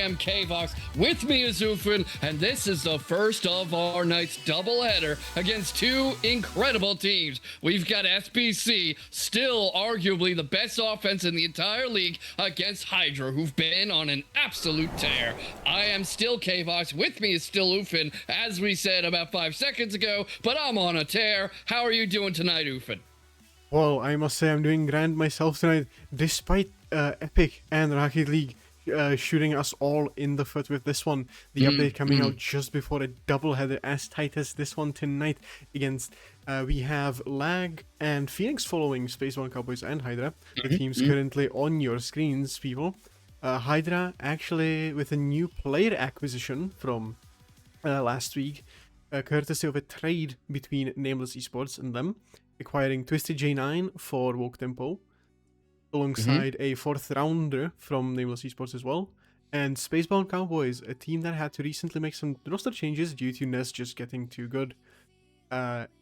am K-Vox. With me is Ufin, and this is the first of our night's doubleheader against two incredible teams. We've got SBC, still arguably the best offense in the entire league, against Hydra, who've been on an absolute tear. I am still K-Vox. With me is still Ufin, as we said about 5 seconds ago, but I'm on a tear. How are you doing tonight, Ufin? Well, I must say I'm doing grand myself tonight, despite Epic and Rocket League shooting us all in the foot with this one. The update coming out just before a doubleheader as tight as this one tonight against, we have Lag and Phoenix following Spacebound, Cowboys and Hydra. The teams currently on your screens, people. Hydra actually with a new player acquisition from last week, courtesy of a trade between Nameless Esports and them, acquiring Twisted J9 for Woke Tempo, alongside a 4th rounder from Nameless Esports as well, and Spacebound Cowboys, a team that had to recently make some roster changes due to Ness just getting too good.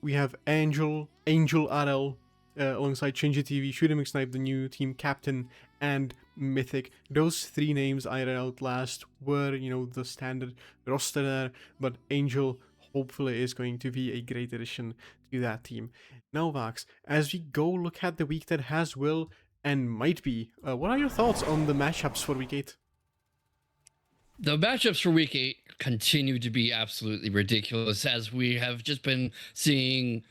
We have Angel RL, alongside Shinji TV, Shooter McSnipe, the new team captain, and Mythic. Those 3 names I read out last were, the standard roster there, but Angel hopefully is going to be a great addition to that team. Now, Vox, as we go look at the week that has, will, and might be, what are your thoughts on the matchups for week 8? The matchups for week 8 continue to be absolutely ridiculous, as we have just been seeing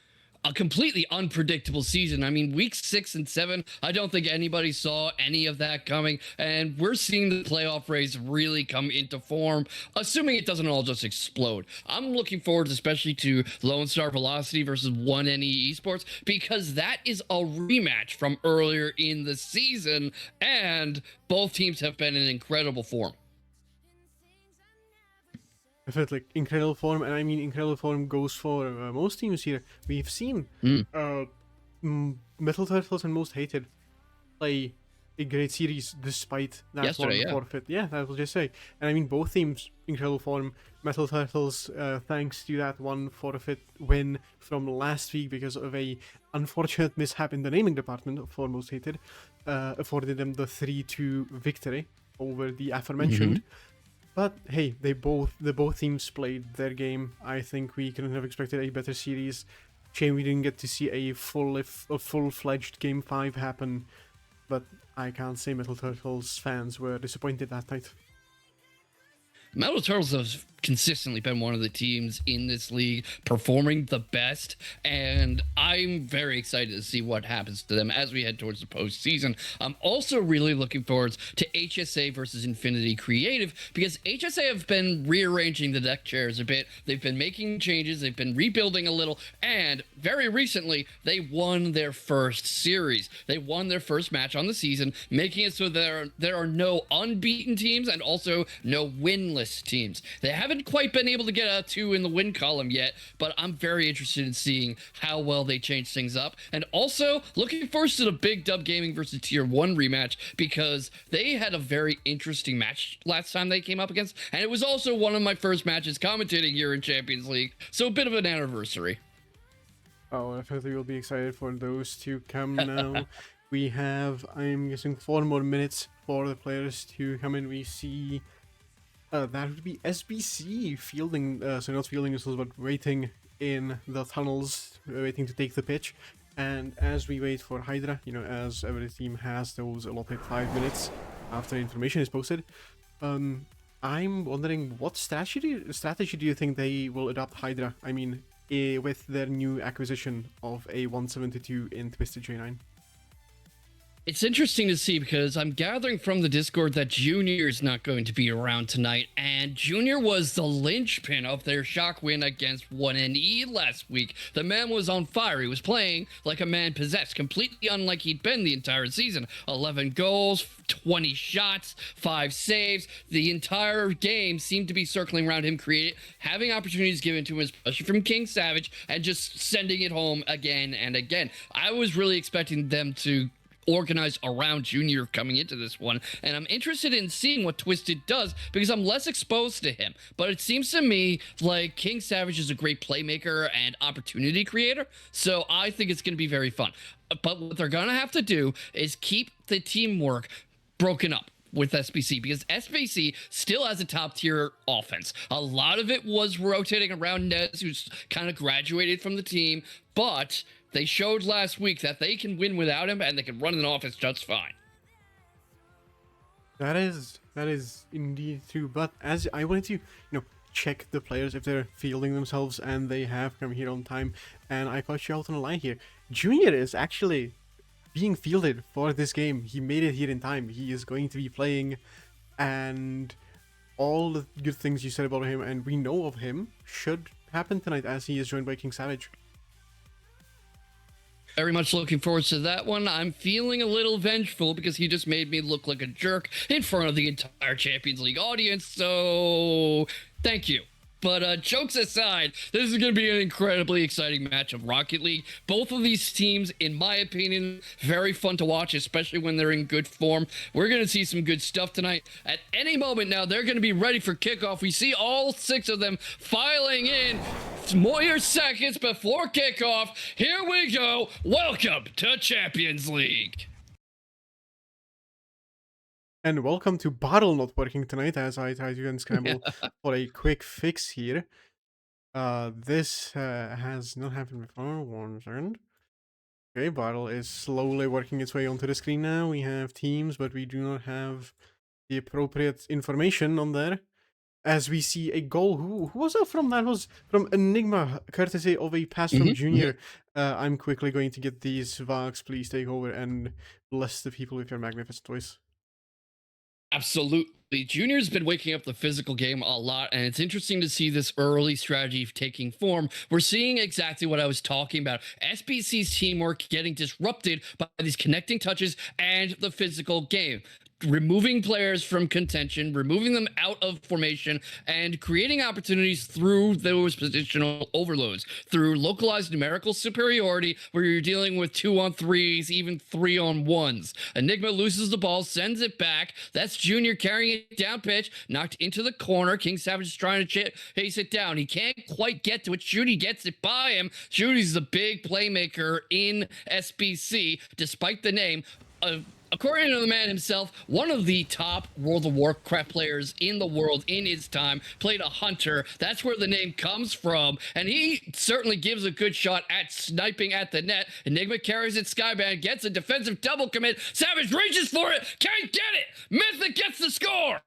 a completely unpredictable season. I mean, weeks 6 and 7, I don't think anybody saw any of that coming, and we're seeing the playoff race really come into form, assuming it doesn't all just explode. I'm looking forward especially to Lone Star Velocity versus 1NE Esports, because that is a rematch from earlier in the season, and both teams have been in incredible form. I felt like incredible form, and I mean incredible form goes for most teams here. We've seen Metal Turtles and Most Hated play a great series despite that forfeit. Yeah, that was just say. And I mean both teams incredible form. Metal Turtles, thanks to that one forfeit win from last week because of a unfortunate mishap in the naming department for Most Hated, afforded them the 3-2 victory over the aforementioned. But hey, the both teams played their game. I think we couldn't have expected a better series. Shame we didn't get to see a full-fledged Game 5 happen. But I can't say Metal Turtles fans were disappointed that night. Metal Turtles have consistently been one of the teams in this league performing the best, and I'm very excited to see what happens to them as we head towards the postseason. I'm also really looking forward to HSA versus Infinity Creative, because HSA have been rearranging the deck chairs a bit. They've been making changes, they've been rebuilding a little, and very recently they won their first series. They won their first match on the season, making it so there are no unbeaten teams and also no winless teams. They haven't quite been able to get a 2 in the win column yet, but I'm very interested in seeing how well they change things up. And also looking forward to the Big Dub Gaming versus Tier 1 rematch, because they had a very interesting match last time they came up against, and it was also one of my first matches commentating here in Champions League, so a bit of an anniversary. Oh, I think we'll be excited for those to come now. We have, I'm guessing, 4 more minutes for the players to come in. We see that would be SBC fielding, so not fielding missiles, but waiting in the tunnels, waiting to take the pitch. And as we wait for Hydra, as every team has those allotted 5 minutes after information is posted, I'm wondering what strategy do you think they will adopt Hydra? I mean, with their new acquisition of a 172 in Twisted J9. It's interesting to see, because I'm gathering from the Discord that Junior is not going to be around tonight, and Junior was the linchpin of their shock win against 1NE last week. The man was on fire. He was playing like a man possessed, completely unlike he'd been the entire season. 11 goals, 20 shots, 5 saves. The entire game seemed to be circling around him, having opportunities given to him, especially from King Savage, and just sending it home again and again. I was really expecting them to organized around Junior coming into this one, and I'm interested in seeing what Twisted does, because I'm less exposed to him. But it seems to me like King Savage is a great playmaker and opportunity creator, so I think it's going to be very fun. But what they're going to have to do is keep the teamwork broken up. with SBC because SBC still has a top tier offense. A lot of it was rotating around Nez, who's kind of graduated from the team, but they showed last week that they can win without him and they can run an offense just fine. That is indeed true. But as I wanted to, check the players if they're fielding themselves, and they have come here on time. And I caught you out on a line here. Junior is actually being fielded for this game. He made it here in time. He is going to be playing, and all the good things you said about him and we know of him should happen tonight as he is joined by King Savage. Very much looking forward to that one. I'm feeling a little vengeful because he just made me look like a jerk in front of the entire Champions League audience, so thank you. But jokes aside, this is going to be an incredibly exciting match of Rocket League. Both of these teams, in my opinion, very fun to watch, especially when they're in good form. We're going to see some good stuff tonight. At any moment now, they're going to be ready for kickoff. We see all 6 of them filing in. More seconds before kickoff. Here we go. Welcome to Champions League. And welcome to Bottle not working tonight as I try to unscramble for a quick fix here. This has not happened before, one second. Okay, Bottle is slowly working its way onto the screen now. We have teams, but we do not have the appropriate information on there. As we see a goal, who was that from? That was from Enigma, courtesy of a pass from Junior. I'm quickly going to get these Vox, please take over and bless the people with your magnificent voice. Absolutely. Junior's been waking up the physical game a lot, and it's interesting to see this early strategy taking form. We're seeing exactly what I was talking about. SBC's teamwork getting disrupted by these connecting touches and the physical game. Removing players from contention, removing them out of formation, and creating opportunities through those positional overloads, through localized numerical superiority, where you're dealing with 2-on-3s, even 3-on-1s. Enigma loses the ball, sends it back. That's Junior carrying it down pitch, knocked into the corner. King Savage is trying to chase it down. He can't quite get to it. Judy gets it by him. Judy's the big playmaker in SBC, despite the name. According to the man himself, one of the top World of Warcraft players in the world in his time, played a hunter. That's where the name comes from. And he certainly gives a good shot at sniping at the net. Enigma carries it, Skybound gets a defensive double commit. Savage reaches for it, can't get it. Mythic gets the score.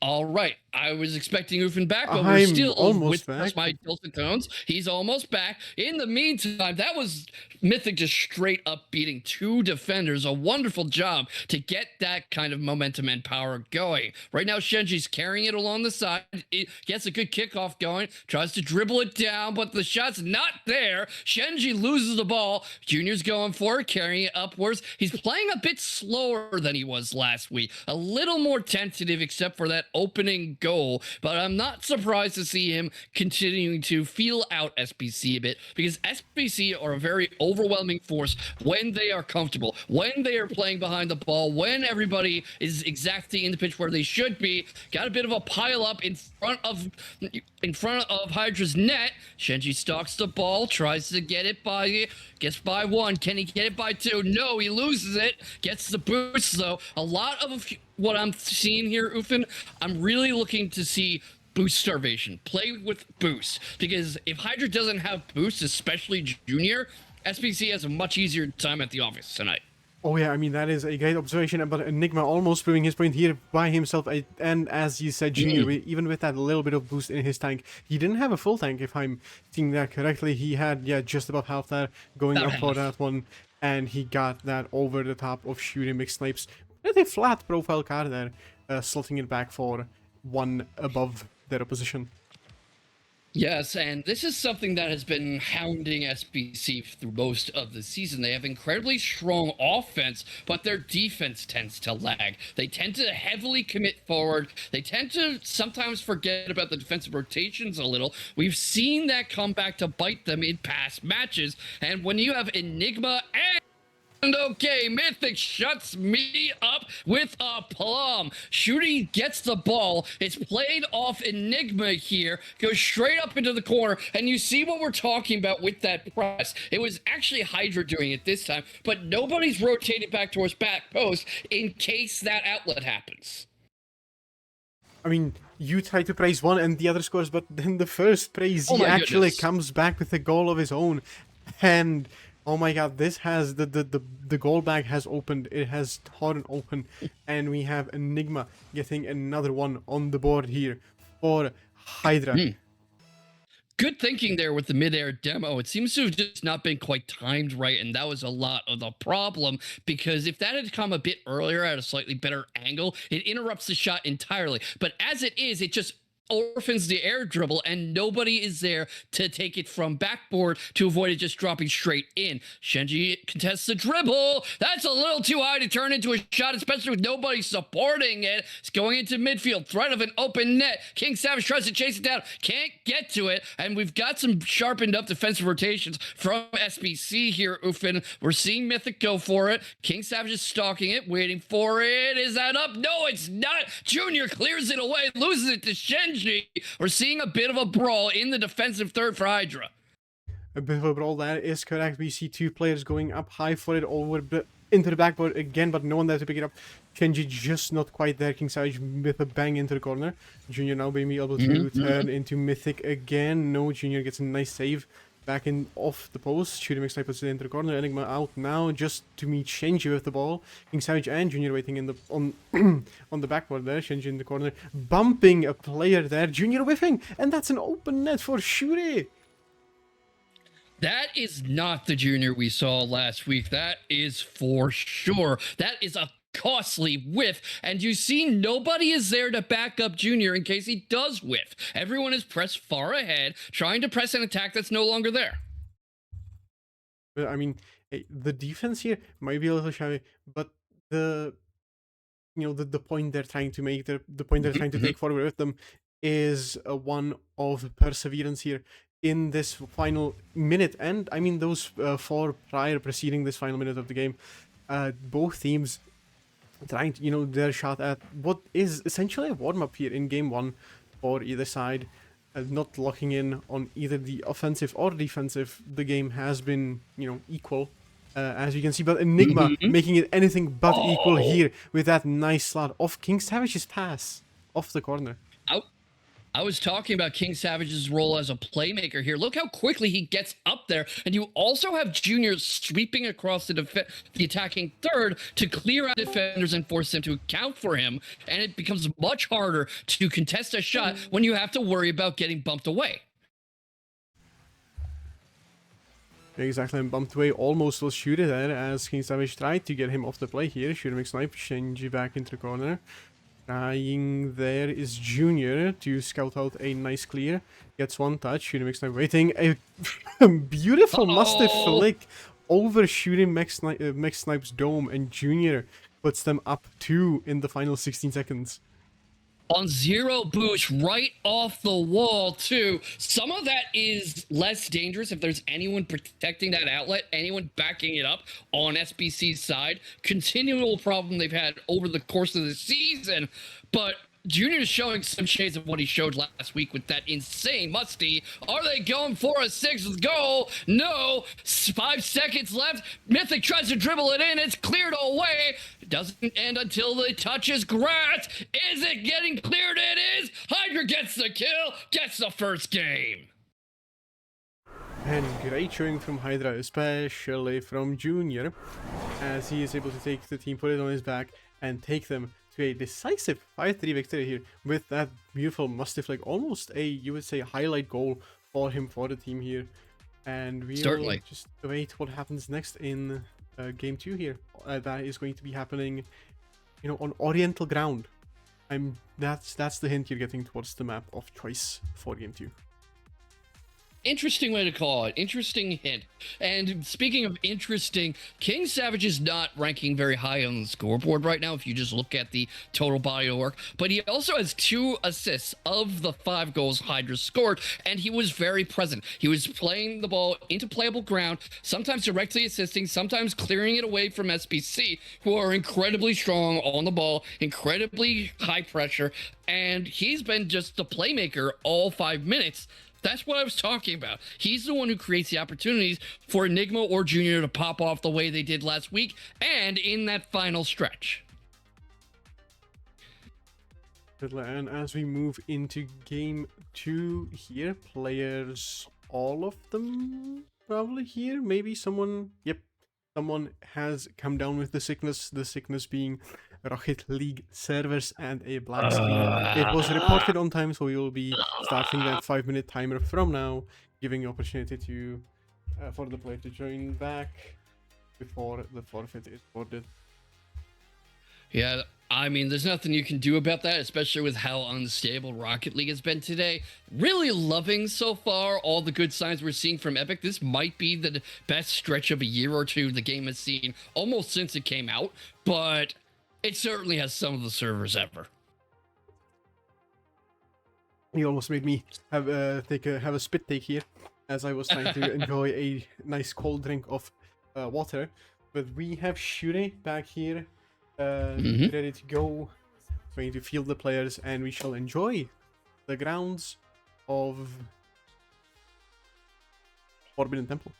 All right, I was expecting Ufen back, but we're still almost with my dulcet tones. He's almost back. In the meantime, that was Mythic just straight up beating 2 defenders. A wonderful job to get that kind of momentum and power going. Right now, Shenji's carrying it along the side. It gets a good kickoff going, tries to dribble it down, but the shot's not there. Shenji loses the ball. Junior's going for it, carrying it upwards. He's playing a bit slower than he was last week. A little more tentative, except for that opening goal, but I'm not surprised to see him continuing to feel out SBC a bit, because SBC are a very overwhelming force when they are comfortable, when they are playing behind the ball, when everybody is exactly in the pitch where they should be. Got a bit of a pile up in front of Hydra's net. Shenji stalks the ball, tries to get it by, gets by 1. Can he get it by 2? No, he loses it. Gets the boost though. A lot of what I'm seeing here, Ufen, I'm really looking to see boost starvation. Play with boost, because if Hydra doesn't have boost, especially Junior, SBC has a much easier time at the office tonight. Oh yeah, I mean, that is a great observation, but Enigma almost proving his point here by himself, and as you said, Junior, even with that little bit of boost in his tank, he didn't have a full tank, if I'm seeing that correctly. He had, just above half that going up for that one, and he got that over the top of shooting mixed snipes. With a flat profile card there, slotting it back for 1 above their opposition. Yes, and this is something that has been hounding SBC through most of the season. They have incredibly strong offense, but their defense tends to lag. They tend to heavily commit forward. They tend to sometimes forget about the defensive rotations a little. We've seen that come back to bite them in past matches, and when you have Enigma and okay, Mythic shuts me up with a plum. Shooty gets the ball. It's played off Enigma here, goes straight up into the corner, and you see what we're talking about with that press. It was actually Hydra doing it this time, but nobody's rotated back towards back post in case that outlet happens. I mean, you try to praise one and the other scores, but then the first praise, Oh he my actually goodness. comes back with a goal of his own. And oh my god, this has the goal bag has opened. It has torn open, and we have Enigma getting another one on the board here for Hydra. Good thinking there with the midair demo. It seems to have just not been quite timed right, and that was a lot of the problem, because if that had come a bit earlier at a slightly better angle, it interrupts the shot entirely. But as it is, it just orphans the air dribble, and nobody is there to take it from backboard to avoid it just dropping straight in. Shenji contests the dribble. That's a little too high to turn into a shot, especially with nobody supporting it. It's going into midfield, threat of an open net. King Savage tries to chase it down, can't get to it, and we've got some sharpened up defensive rotations from SBC here, Ufin. We're seeing Mythic go for it. King Savage is stalking it, waiting for it. Is that up? No, it's not. Junior clears it away, loses it to Shenji. We're seeing a bit of a brawl in the defensive third for Hydra. A bit of a brawl, that is correct. We see two players going up high for it over into the backboard again, but no one there to pick it up. Kenji just not quite there. King Savage with a bang into the corner. Junior now being able to turn into Mythic again. No, Junior gets a nice save. Back in off the post, Shooting McSnipe puts it into the corner. Enigma out now just to meet Shenji with the ball. King Savage and Junior waiting in the on the backboard there. Shenji in the corner, bumping a player there. Junior whiffing, and that's an open net for Shuri. That is not the Junior we saw last week. That is for sure. That is a costly whiff, and you see nobody is there to back up Junior in case he does whiff. Everyone is pressed far ahead, trying to press an attack that's no longer there. But I mean, the defense here might be a little shabby, but the point they're trying to make, the point they're trying to take forward with them is one of perseverance here in this final minute. And I mean, those four prior preceding this final minute of the game, both teams trying to, their shot at what is essentially a warm-up here in game one for either side, not locking in on either the offensive or defensive. The game has been, equal, as you can see, but Enigma making it anything but equal here with that nice slot off King Savage's pass off the corner. I was talking about King Savage's role as a playmaker here. Look how quickly he gets up there. And you also have Junior sweeping across the attacking third to clear out defenders and force them to account for him. And it becomes much harder to contest a shot when you have to worry about getting bumped away. Exactly, and bumped away almost was Shuri there as King Savage tried to get him off the play here. Shuri McSnipe, Shenji back into the corner. Trying there is Junior to scout out a nice clear. Gets one touch. Shooting McSnipe waiting. A beautiful Mastiff flick over Shooting McSnipe's dome, and Junior puts them up 2 in the final 16 seconds. On zero boost right off the wall too. Some of that is less dangerous if there's anyone protecting that outlet, anyone backing it up on SBC's side. Continual problem they've had over the course of the season, but Junior is showing some shades of what he showed last week with that insane musty. Are they going for a 6th goal? No. 5 seconds left. Mythic tries to dribble it in. It's cleared away. It doesn't end until the touch is grass. Is it getting cleared? It is. Hydra gets the kill, gets the first game. And great showing from Hydra, especially from Junior, as he is able to take the team, put it on his back, and take them to a decisive 5-3 victory here with that beautiful Musty flick. Almost a, you would say, highlight goal for him, for the team here. And we'll just wait what happens next in game 2 here. That is going to be happening, on Oriental ground. That's the hint you're getting towards the map of choice for game 2. Interesting way to call it. Interesting hint. And speaking of interesting, King Savage is not ranking very high on the scoreboard right now if you just look at the total body of work. But he also has 2 assists of the 5 goals Hydra scored, and he was very present. He was playing the ball into playable ground, sometimes directly assisting, sometimes clearing it away from SBC, who are incredibly strong on the ball, incredibly high pressure, and he's been just the playmaker all 5 minutes. That's what I was talking about. He's the one who creates the opportunities for Enigma or Junior to pop off the way they did last week and in that final stretch. And as we move into game 2 here, players, all of them probably here. Maybe someone, yep, someone has come down with the sickness being Rocket League servers and a black screen. It was reported on time, so we will be starting that 5-minute timer from now, giving opportunity to for the player to join back before the forfeit is recorded. Yeah, I mean, there's nothing you can do about that, especially with how unstable Rocket League has been today. Really loving so far all the good signs we're seeing from Epic. This might be the best stretch of a year or two the game has seen almost since it came out, but it certainly has some of the servers ever. You almost made me have a spit take here, as I was trying to enjoy a nice cold drink of water. But we have Shure back here, ready to go, going to field the players, and we shall enjoy the grounds of Forbidden Temple.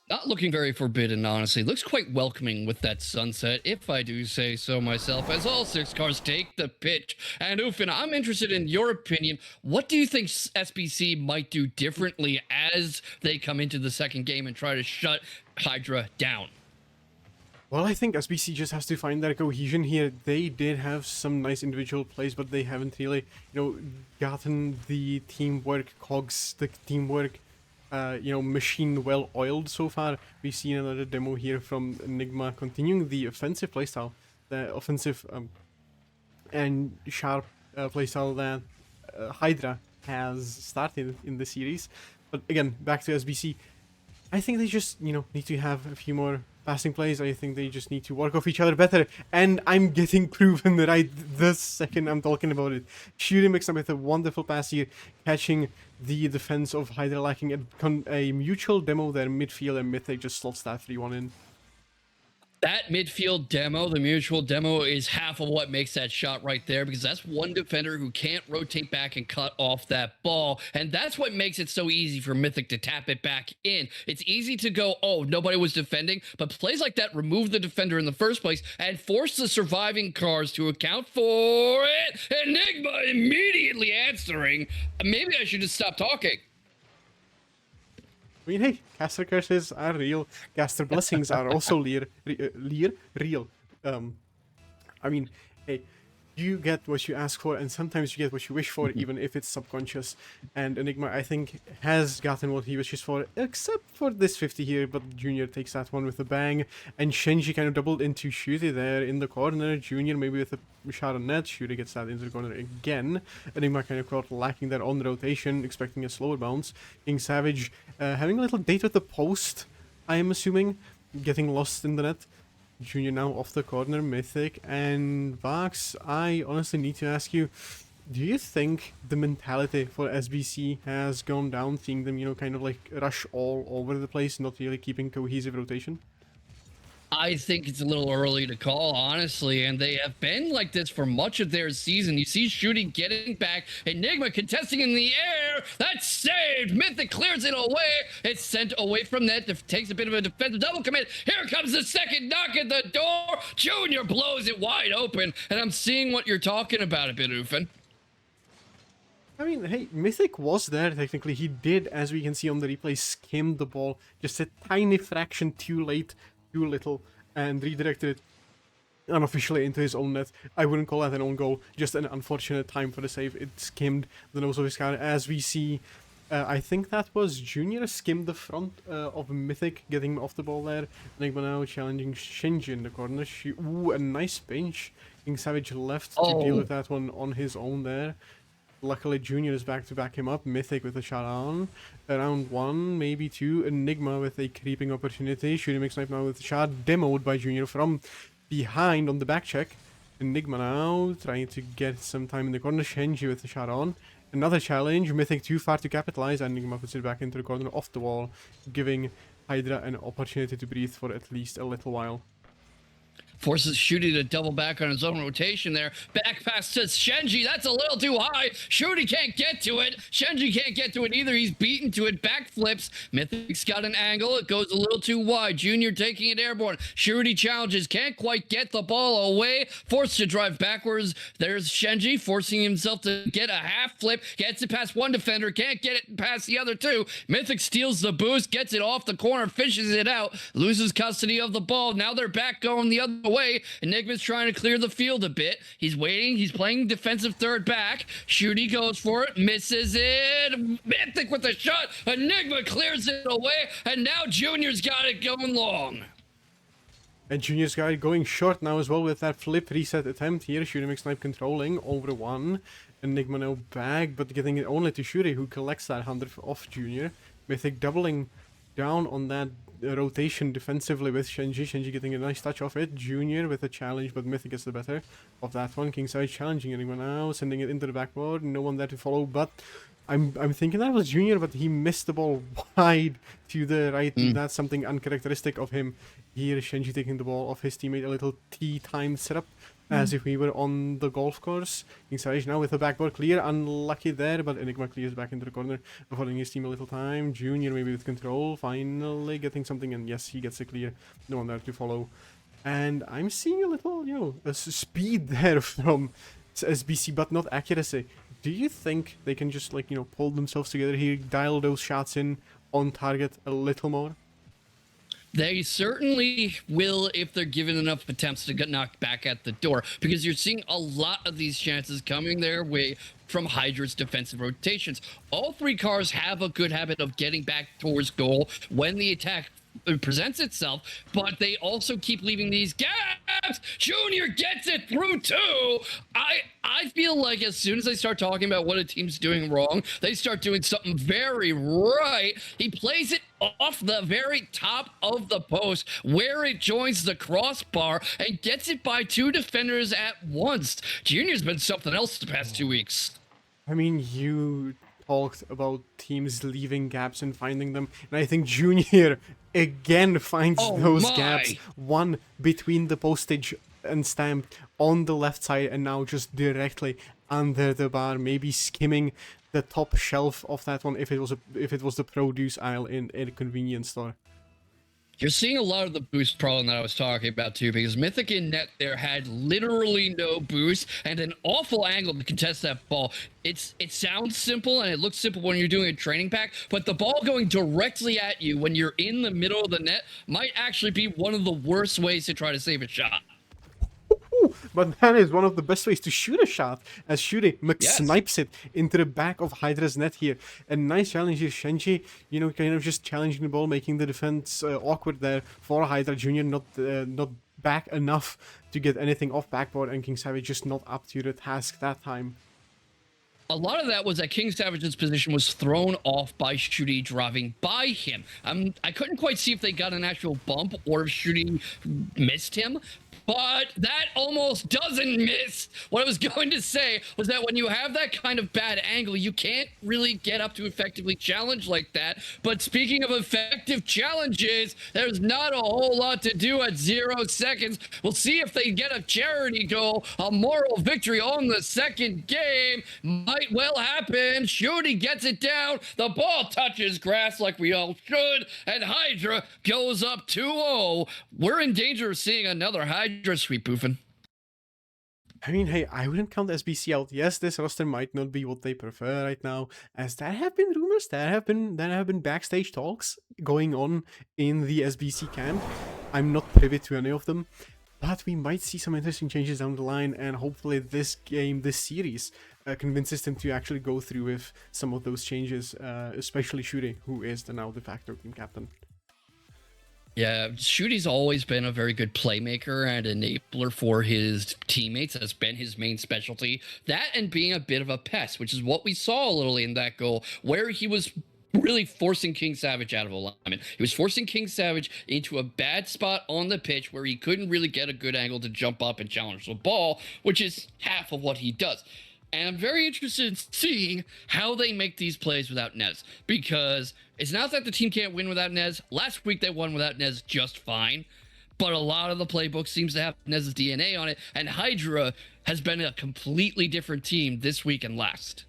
Not looking very forbidden, honestly. Looks quite welcoming with that sunset, if I do say so myself, as all 6 cars take the pitch. And Ufin, I'm interested in your opinion. What do you think SBC might do differently as they come into the second game and try to shut Hydra down? Well, I think SBC just has to find that cohesion here. They did have some nice individual plays, but they haven't really, gotten the teamwork cogs, the teamwork machine well oiled so far. We've seen another demo here from Enigma continuing the offensive playstyle, the offensive and sharp playstyle that Hydra has started in the series. But again, back to SBC, I think they just, need to have a few more passing plays. I think they just need to work off each other better, and I'm getting proven right the second I'm talking about it. Shuri mixed up with a wonderful pass here, catching the defense of Hydra lacking a mutual demo there midfield, and Mythic just slots that 3-1 in. That midfield demo, the mutual demo, is half of what makes that shot right there, because that's one defender who can't rotate back and cut off that ball. And that's what makes it so easy for Mythic to tap it back in. It's easy to go, oh, nobody was defending, but plays like that remove the defender in the first place and force the surviving cars to account for it. Enigma immediately answering, maybe I should just stop talking. I mean, hey, caster curses are real. Caster blessings are also real. I mean, hey, you get what you ask for, and sometimes you get what you wish for, even if it's subconscious. And Enigma, I think, has gotten what he wishes for, except for this 50 here, but Junior takes that one with a bang. And Shenji kind of doubled into Shuri there in the corner. Junior maybe with a shot on net. Shuri gets that into the corner again. Enigma kind of caught lacking there on the rotation, expecting a slower bounce. King Savage having a little date with the post, I am assuming, getting lost in the net. Junior now off the corner, Mythic, and Vax, I honestly need to ask you, do you think the mentality for SBC has gone down, seeing them, kind of like rush all over the place, not really keeping cohesive rotation? I think it's a little early to call, honestly, and they have been like this for much of their season. You see Shooting getting back, Enigma contesting in the air, that's saved, Mythic clears it away, it's sent away from net, takes a bit of a defensive double commit, here comes the second knock at the door, Junior blows it wide open, and I'm seeing what you're talking about a bit, Ufin. I mean, hey, Mythic was there, technically. He did, as we can see on the replay, skim the ball just a tiny fraction too late, too little, and redirected it unofficially into his own net. I wouldn't call that an own goal, just an unfortunate time for the save. It skimmed the nose of his car, as we see. I think that was Junior skimmed the front of Mythic, getting him off the ball there. Enigma now challenging Shinji in the corner. Ooh, a nice pinch. King Savage left to deal with that one on his own there. Luckily, Junior is back to back him up. Mythic with a shot on. Around 1, maybe 2. Enigma with a creeping opportunity. Shooting mix knife now with a shot. Demoed by Junior from behind on the back check. Enigma now trying to get some time in the corner. Shenji with the shot on. Another challenge. Mythic too far to capitalize. Enigma puts it back into the corner off the wall, giving Hydra an opportunity to breathe for at least a little while. Forces Shooty to double back on his own rotation there. Back pass to Shenji. That's a little too high. Shooty can't get to it. Shenji can't get to it either. He's beaten to it. Backflips. Mythic's got an angle. It goes a little too wide. Junior taking it airborne. Shooty challenges. Can't quite get the ball away. Forced to drive backwards. There's Shenji forcing himself to get a half flip. Gets it past one defender. Can't get it past the other two. Mythic steals the boost. Gets it off the corner. Fishes it out. Loses custody of the ball. Now they're back going the other way. Enigma's trying to clear the field a bit. He's waiting. He's playing defensive third back. Shooty goes for it. Misses it. Mythic with a shot. Enigma clears it away. And now Junior's got it going long. And Junior's got it going short now as well with that flip reset attempt here. Shooty mix knife controlling over 1. Enigma now back, but getting it only to Shooty, who collects that 100 off Junior. Mythic doubling down on that rotation defensively with Shenji. Shenji getting a nice touch off it. Junior with a challenge, but Mythic gets the better of that one. Kingside challenging anyone now, sending it into the backboard. No one there to follow, but I'm thinking that was Junior, but he missed the ball wide to the right. That's something uncharacteristic of him. Here, Shenji taking the ball off his teammate, a little tea-time setup, as if we were on the golf course. Kingside now with a backboard clear, unlucky there, but Enigma clears back into the corner, affording his team a little time. Junior maybe with control, finally getting something, and yes, he gets a clear. No one there to follow. And I'm seeing a little, a speed there from SBC, but not accuracy. Do you think they can just, pull themselves together here, dial those shots in on target a little more? They certainly will if they're given enough attempts to get knocked back at the door, because you're seeing a lot of these chances coming their way from Hydra's defensive rotations. All three cars have a good habit of getting back towards goal when the attack presents itself, but they also keep leaving these gaps. Junior gets it through too. I feel like as soon as they start talking about what a team's doing wrong, they start doing something very right. He plays it off the very top of the post where it joins the crossbar and gets it by two defenders at once. Junior's been something else the past 2 weeks. I mean, you talked about teams leaving gaps and finding them, and I think Junior again finds those gaps. One between the postage and stamp on the left side, and now just directly under the bar, maybe skimming the top shelf of that one if it was the produce aisle in a convenience store. You're seeing a lot of the boost problem that I was talking about too, because Mythic in net there had literally no boost and an awful angle to contest that ball. It sounds simple and it looks simple when you're doing a training pack, but the ball going directly at you when you're in the middle of the net might actually be one of the worst ways to try to save a shot. But that is one of the best ways to shoot a shot, as Shooty snipes it into the back of Hydra's net here. A nice challenge here, Shenji, kind of just challenging the ball, making the defense awkward there for Hydra. Junior not back enough to get anything off backboard, and King Savage just not up to the task that time. A lot of that was that King Savage's position was thrown off by Shooty driving by him. I couldn't quite see if they got an actual bump or if Shooty missed him, but that almost doesn't miss. What I was going to say was that when you have that kind of bad angle, you can't really get up to effectively challenge like that. But speaking of effective challenges, there's not a whole lot to do at 0 seconds. We'll see if they get a charity goal, a moral victory on the second game. Might well happen. Shooty gets it down. The ball touches grass like we all should, and Hydra goes up 2-0. We're in danger of seeing another Hydra sweep, Boofin. I mean, hey, I wouldn't count SBC out. Yes, this roster might not be what they prefer right now, as there have been rumors, there have been backstage talks going on in the SBC camp. I'm not privy to any of them, but we might see some interesting changes down the line, and hopefully this series convinces them to actually go through with some of those changes, especially Shuri, who is the now de facto team captain. Yeah, Shooty's always been a very good playmaker and enabler for his teammates. That's been his main specialty. That and being a bit of a pest, which is what we saw a little in that goal, where he was really forcing King Savage out of alignment. He was forcing King Savage into a bad spot on the pitch where he couldn't really get a good angle to jump up and challenge the ball, which is half of what he does. And I'm very interested in seeing how they make these plays without Nez, because it's not that the team can't win without Nez. Last week they won without Nez just fine, but a lot of the playbook seems to have Nez's DNA on it, and Hydra has been a completely different team this week and last.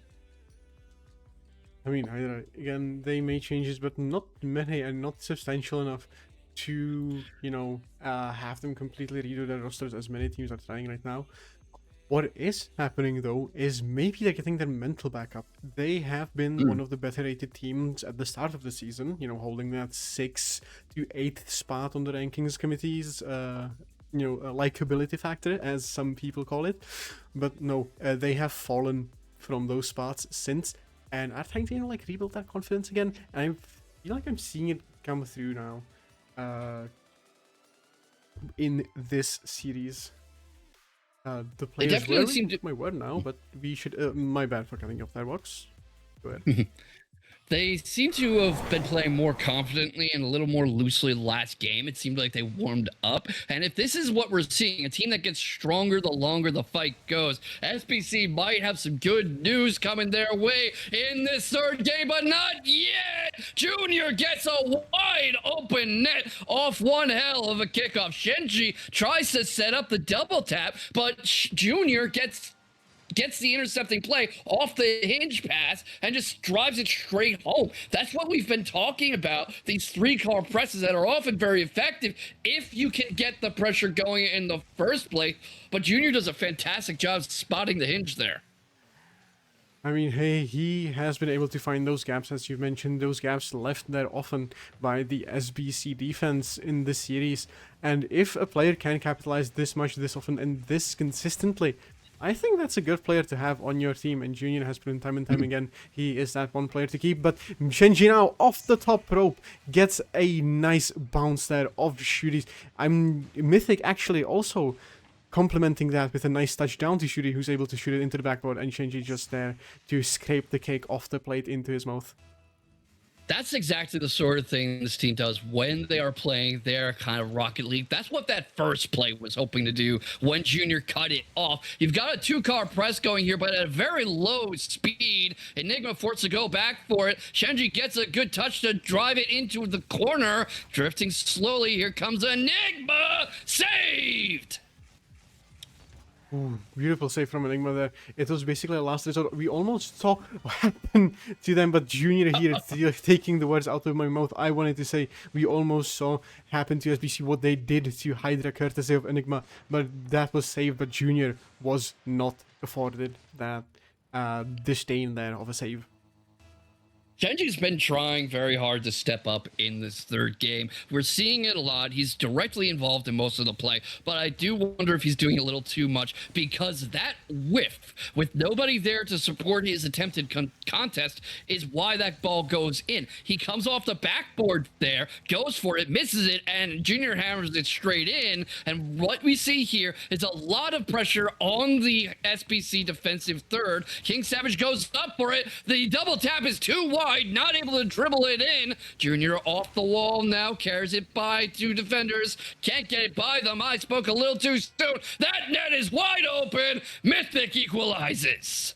I mean, again, they made changes, but not many and not substantial enough to, have them completely redo their rosters as many teams are trying right now. What is happening, though, is maybe they're getting their mental back up. They have been one of the better rated teams at the start of the season, holding that 6th to 8th spot on the rankings committee's, likability factor, as some people call it. But no, they have fallen from those spots since, and are trying to, rebuild that confidence again. And I feel like I'm seeing it come through now in this series. The players definitely seem to... my word now, but we should. My bad for cutting off that box. Go ahead. They seem to have been playing more confidently and a little more loosely last game. It seemed like they warmed up. And if this is what we're seeing, a team that gets stronger the longer the fight goes, SBC might have some good news coming their way in this third game, but not yet. Junior gets a wide open net off one hell of a kickoff. Shenji tries to set up the double tap, but Junior gets the intercepting play off the hinge pass and just drives it straight home. That's what we've been talking about, these 3-car presses that are often very effective if you can get the pressure going in the first place. But Junior does a fantastic job spotting the hinge there. I mean, hey, he has been able to find those gaps, as you mentioned, those gaps left there often by the SBC defense in this series. And if a player can capitalize this much, this often, and this consistently, I think that's a good player to have on your team, and Junior has proven time and time again he is that one player to keep. But Shenji now off the top rope gets a nice bounce there of Shooties. Mythic actually also complementing that with a nice touchdown to Shooty, who's able to shoot it into the backboard, and Shenji just there to scrape the cake off the plate into his mouth. That's exactly the sort of thing this team does when they are playing their kind of Rocket League. That's what that first play was hoping to do when Junior cut it off. You've got a 2-car press going here, but at a very low speed. Enigma forced to go back for it. Shenji gets a good touch to drive it into the corner. Drifting slowly. Here comes Enigma. Saved! Ooh, beautiful save from Enigma there. It was basically a last resort. We almost saw what happened to them, but Junior here taking the words out of my mouth. I wanted to say we almost saw happen to SBC what they did to Hydra courtesy of Enigma, but that was saved, but Junior was not afforded that disdain there of a save. Shenji's been trying very hard to step up in this third game. We're seeing it a lot. He's directly involved in most of the play, but I do wonder if he's doing a little too much, because that whiff with nobody there to support his attempted contest is why that ball goes in. He comes off the backboard there, goes for it, misses it, and Junior hammers it straight in. And what we see here is a lot of pressure on the SBC defensive third. King Savage goes up for it. The double tap is too wide. Not able to dribble it in. Junior off the wall now, carries it by 2 defenders. Can't get it by them. I spoke a little too soon. That net is wide open. Mythic equalizes.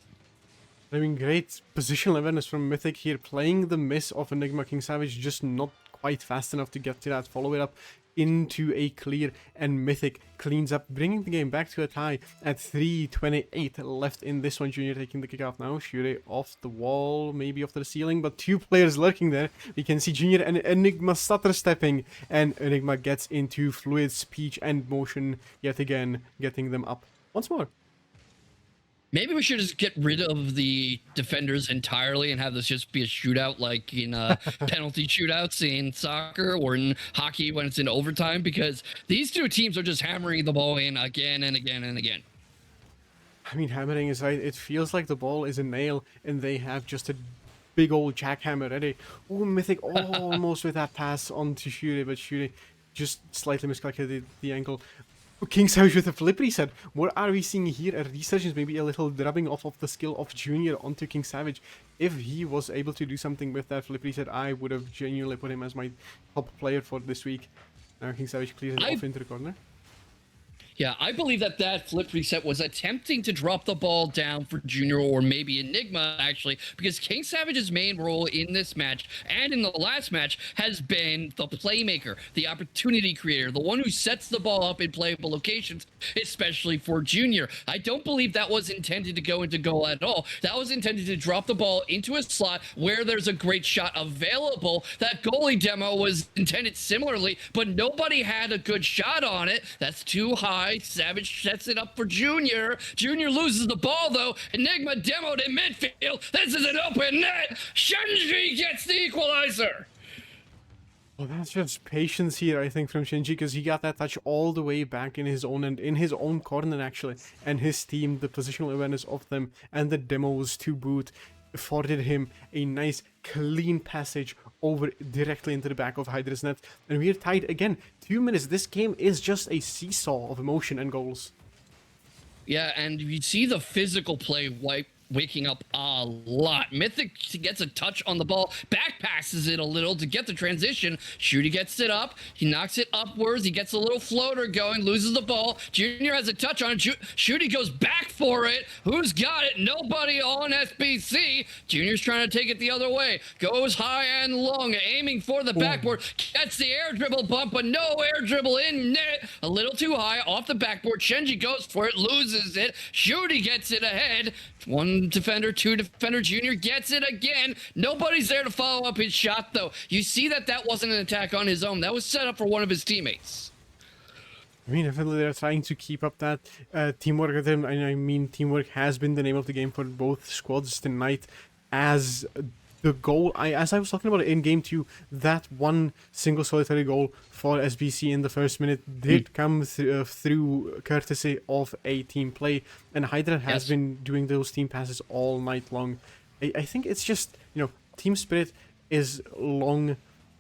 I mean, great positional awareness from Mythic here, playing the miss of Enigma. King Savage just not quite fast enough to get to that follow it up into a clear, and Mythic cleans up, bringing the game back to a tie at 3:28 left in this one. Junior taking the kickoff now, shoot it off the wall, maybe off the ceiling, but 2 players lurking there. We can see Junior and Enigma stutter stepping, and Enigma gets into fluid speech and motion yet again, getting them up once more. Maybe we should just get rid of the defenders entirely and have this just be a shootout, like in penalty shootouts in soccer or in hockey when it's in overtime, because these 2 teams are just hammering the ball in again and again and again. I mean, hammering is right. It feels like the ball is a nail and they have just a big old jackhammer ready. Oh, Mythic almost with that pass onto Shuri, but Shuri just slightly miscalculated the angle. King Savage with a flip reset. What are we seeing here? A resurgence, maybe a little drubbing off of the skill of Junior onto King Savage. If he was able to do something with that flip reset, I would have genuinely put him as my top player for this week. Now King Savage clears it off into the corner. Yeah, I believe that flip reset was attempting to drop the ball down for Junior or maybe Enigma, actually, because King Savage's main role in this match and in the last match has been the playmaker, the opportunity creator, the one who sets the ball up in playable locations, especially for Junior. I don't believe that was intended to go into goal at all. That was intended to drop the ball into a slot where there's a great shot available. That goalie demo was intended similarly, but nobody had a good shot on it. That's too high. Savage sets it up for Junior. Junior loses the ball, though. Enigma demoed in midfield. This is an open net. Shenji gets the equalizer. Well, that's just patience here, I think, from Shinji, because he got that touch all the way back in his own end, in his own corner, actually. And his team, the positional awareness of them, and the demos to boot, afforded him a nice, clean passage over directly into the back of Hydra's net. And we're tied again. 2 minutes. This game is just a seesaw of emotion and goals. Yeah, and you see the physical play waking up a lot. Mythic gets a touch on the ball, back passes it a little to get the transition. Shooty gets it up. He knocks it upwards. He gets a little floater going, loses the ball. Junior has a touch on it. Shooty goes back for it. Who's got it? Nobody on SBC. Junior's trying to take it the other way. Goes high and long, aiming for the backboard. Gets the air dribble bump, but no air dribble in net. A little too high off the backboard. Shenji goes for it, loses it. Shooty gets it ahead. One defender, two defender. Junior gets it again. Nobody's there to follow up his shot, though. You see that wasn't an attack on his own. That was set up for one of his teammates. I mean, definitely they're trying to keep up that teamwork with him. And I mean, teamwork has been the name of the game for both squads tonight. As the goal, as I was talking about it in game 2, that one single solitary goal for SBC in the first minute did come through courtesy of a team play, and Hydra has been doing those team passes all night long. I think it's just, team spirit is long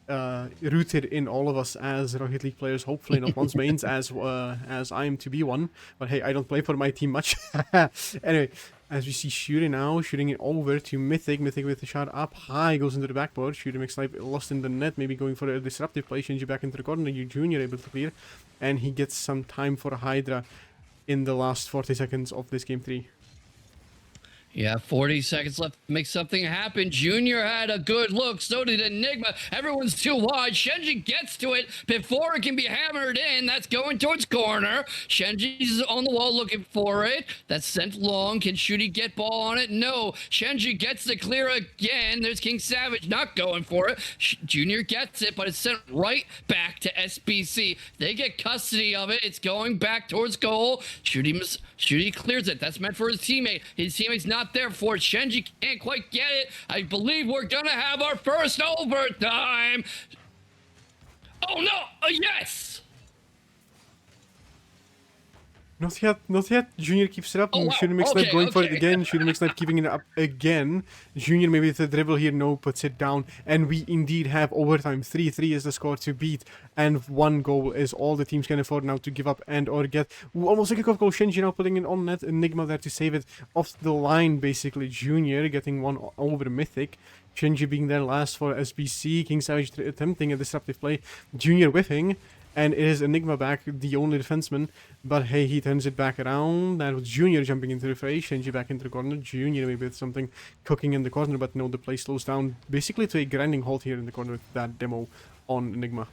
rooted in all of us as Rocket League players. Hopefully not once mains as I am to be one, but hey, I don't play for my team much. Anyway, as we see Shuri now, shooting it over to Mythic. Mythic with the shot up high, goes into the backboard. Shuri makes life lost in the net, maybe going for a disruptive play. Shinji back into the corner. Junior able to clear, and he gets some time for Hydra in the last 40 seconds of this game 3. Yeah, 40 seconds left to make something happen. Junior had a good look. So did Enigma. Everyone's too wide. Shenji gets to it before it can be hammered in. That's going towards corner. Shenji's on the wall looking for it. That's sent long. Can Shooty get ball on it? No. Shenji gets the clear again. There's King Savage not going for it. Junior gets it, but it's sent right back to SBC. They get custody of it. It's going back towards goal. Shooty clears it. That's meant for his teammate. His teammate's not there for it. Shenji can't quite get it. I believe we're gonna have our first overtime. Oh no! Yes! Not yet. Junior keeps it up. Oh, wow. Shooter makes Okay, that going for it okay. again. Shooter makes that keeping it up again. Junior maybe with a dribble here. No, puts it down. And we indeed have overtime. 3-3 is the score to beat. And 1 goal is all the teams can afford now to give up and or get. Ooh, almost a kickoff goal. Shinji now putting it on net. Enigma there to save it off the line, basically. Junior getting one over Mythic. Shinji being there last for SBC. King Savage attempting a disruptive play. Junior whiffing. And it is Enigma back, the only defenseman. But hey, he turns it back around. That was Junior jumping into the fray. Shinji back into the corner. Junior maybe with something cooking in the corner. But no, the play slows down basically to a grinding halt here in the corner with that demo on Enigma.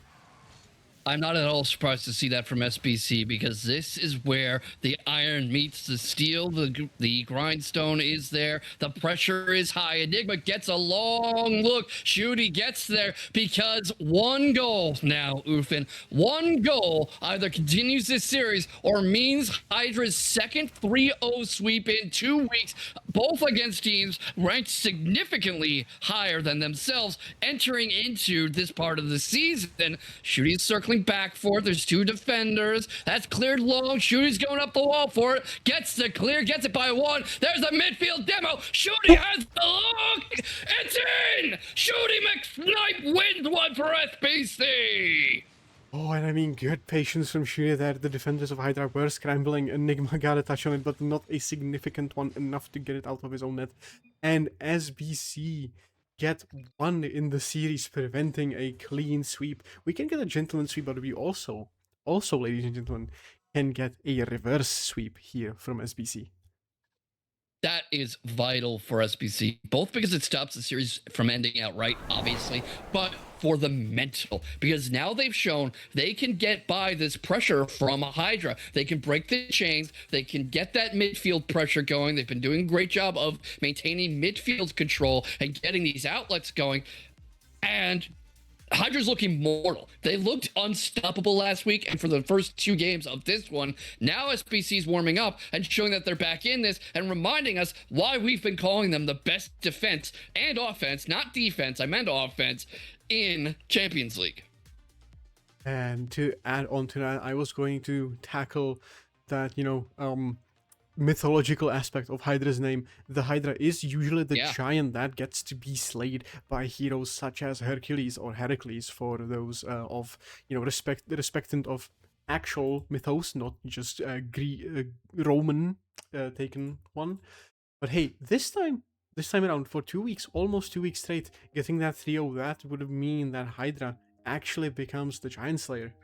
I'm not at all surprised to see that from SBC, because this is where the iron meets the steel. The grindstone is there. The pressure is high. Enigma gets a long look. Shooty gets there because 1 goal now, Ufin. 1 goal either continues this series or means Hydra's second 3-0 sweep in 2 weeks, both against teams ranked significantly higher than themselves entering into this part of the season. Shooty's circling back for it. There's 2 defenders. That's cleared long. Shooty's going up the wall for it. Gets the clear. Gets it by 1. There's a midfield demo. Shooty has the look. It's in. Shooty McSnipe wins one for SBC. Oh, and I mean, good patience from Shuri there. The defenders of Hydra were scrambling. Enigma got a touch on it, but not a significant one enough to get it out of his own net. And SBC get one in the series, preventing a clean sweep. We can get a gentleman sweep, but we also, ladies and gentlemen, can get a reverse sweep here from SBC. That is vital for SBC, both because it stops the series from ending outright, obviously, but for the mental, because now they've shown they can get by this pressure from a Hydra. They can break the chains. They can get that midfield pressure going. They've been doing a great job of maintaining midfield control and getting these outlets going. And Hydra's looking mortal. They looked unstoppable last week, and for the first 2 games of this one, now SBC's warming up and showing that they're back in this and reminding us why we've been calling them the best defense and offense, not defense, I meant offense, in Champions League. And to add on to that, I was going to tackle that, mythological aspect of Hydra's name. The Hydra is usually the giant that gets to be slayed by heroes such as Hercules or Heracles, for those of respectant of actual mythos, not just Roman taken one. But hey, this time around, for 2 weeks, almost 2 weeks straight, getting that 3-0, that would mean that Hydra actually becomes the Giant Slayer.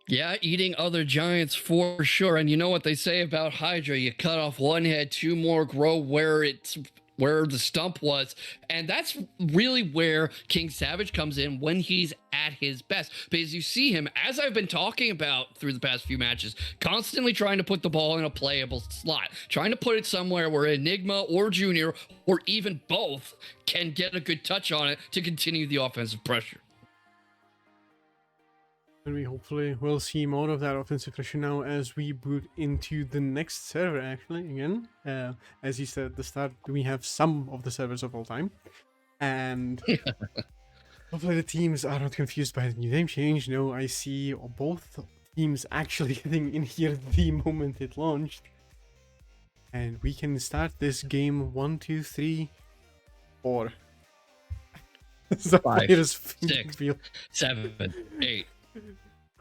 Yeah, eating other giants for sure. And you know what they say about Hydra? You cut off one head, 2 more grow where the stump was. And that's really where King Savage comes in when he's at his best. Because you see him, as I've been talking about through the past few matches, constantly trying to put the ball in a playable slot, trying to put it somewhere where Enigma or Junior or even both can get a good touch on it to continue the offensive pressure. And we hopefully will see more of that offensive pressure now as we boot into the next server, actually, again. As you said at the start, we have some of the servers of all time. And hopefully the teams are not confused by the new name change. No, I see both teams actually getting in here the moment it launched. And we can start this game 1, 2, 3, 4. 5, 6, 7, 8.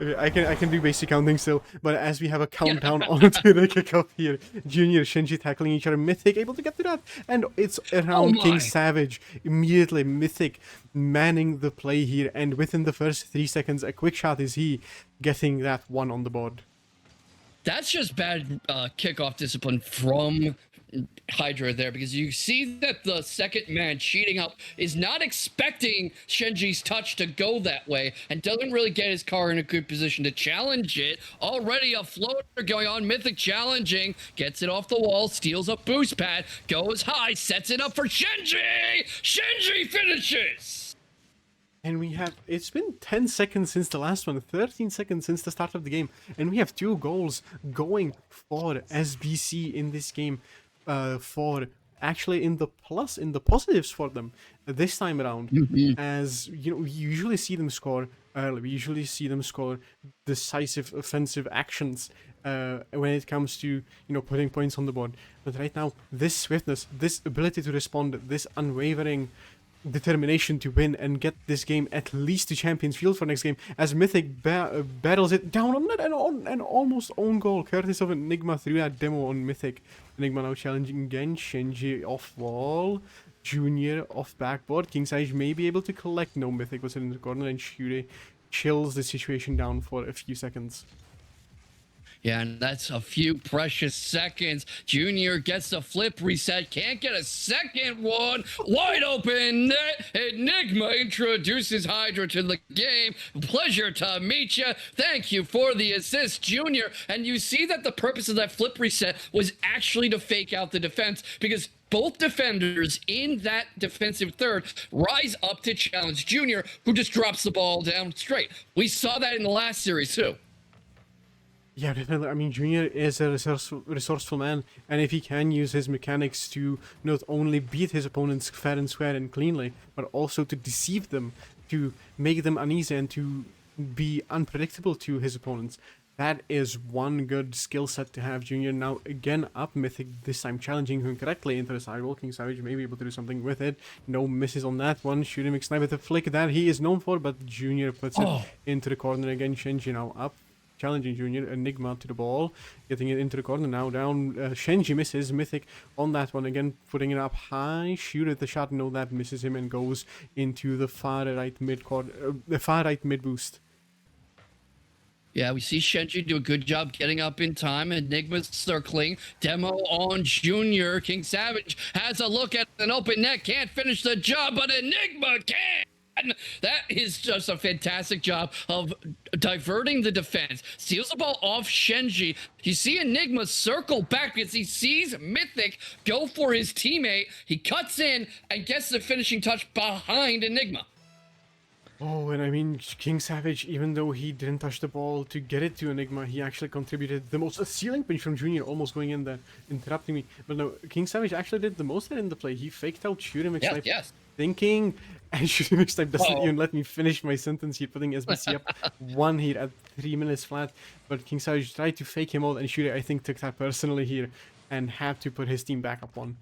Okay, I can do basic counting still, but as we have a countdown onto the kickoff here, Junior, Shinji tackling each other, Mythic able to get to that, and it's around King Savage, immediately Mythic manning the play here, and within the first 3 seconds, a quick shot is he getting that one on the board. That's just bad kickoff discipline from Hydra there, because you see that the second man cheating up is not expecting Shinji's touch to go that way and doesn't really get his car in a good position to challenge it. Already a floater going on, Mythic challenging, gets it off the wall, steals a boost pad, goes high, sets it up for Shinji! Shinji finishes! And we have, it's been 10 seconds since the last one, 13 seconds since the start of the game, and we have 2 goals going for SBC in this game, for actually in the positives for them this time around. As you know, we usually see them score early, we usually see them score decisive offensive actions when it comes to, putting points on the board. But right now, this swiftness, this ability to respond, this unwavering determination to win and get this game at least to Champions Field for next game, as Mythic battles it down on that and on an almost own goal courtesy of Enigma through that demo on Mythic. Enigma now challenging again, Shinji off wall, Junior off backboard, King Sage may be able to collect, no, Mythic was in the corner, and Shure chills the situation down for a few seconds. Yeah, and that's a few precious seconds. Junior gets the flip reset, can't get a second one. Wide open net. Enigma introduces Hydra to the game. Pleasure to meet you. Thank you for the assist, Junior. And you see that the purpose of that flip reset was actually to fake out the defense, because both defenders in that defensive third rise up to challenge Junior, who just drops the ball down straight. We saw that in the last series, too. Yeah, definitely. I mean, Junior is a resourceful man, and if he can use his mechanics to not only beat his opponents fair and square and cleanly, but also to deceive them, to make them uneasy and to be unpredictable to his opponents, That is one good skill set to have, Junior. Now, again, up Mythic, this time challenging him correctly into the sidewall. King Savage may be able to do something with it. No misses on that one. Shooting McSnipe with a flick that he is known for, but Junior puts it into the corner again. Shenji now up, challenging Junior. Enigma to the ball, getting it into the corner now. Down, Shenji misses. Mythic on that one again, putting it up high. Shoot at the shot, no, that misses him and goes into the far right mid corner, the far right mid boost. Yeah, we see Shenji do a good job getting up in time. Enigma's circling. Demo on Junior. King Savage has a look at an open net. Can't finish the job, but Enigma can. That is just a fantastic job of diverting the defense. Steals the ball off Shenji. You see Enigma circle back because he sees Mythic go for his teammate. He cuts in and gets the finishing touch behind Enigma. Oh, and I mean, King Savage, even though he didn't touch the ball to get it to Enigma, he actually contributed the most. A ceiling pinch from Junior almost going in there, interrupting me. But no, King Savage actually did the most in the play. He faked out Shooting McSnipe, thinking, and Shooting McSnipe doesn't even let me finish my sentence here, putting SBC up one here at 3 minutes flat. But King Savage tried to fake him out, and Shooting, I think, took that personally here and had to put his team back up one.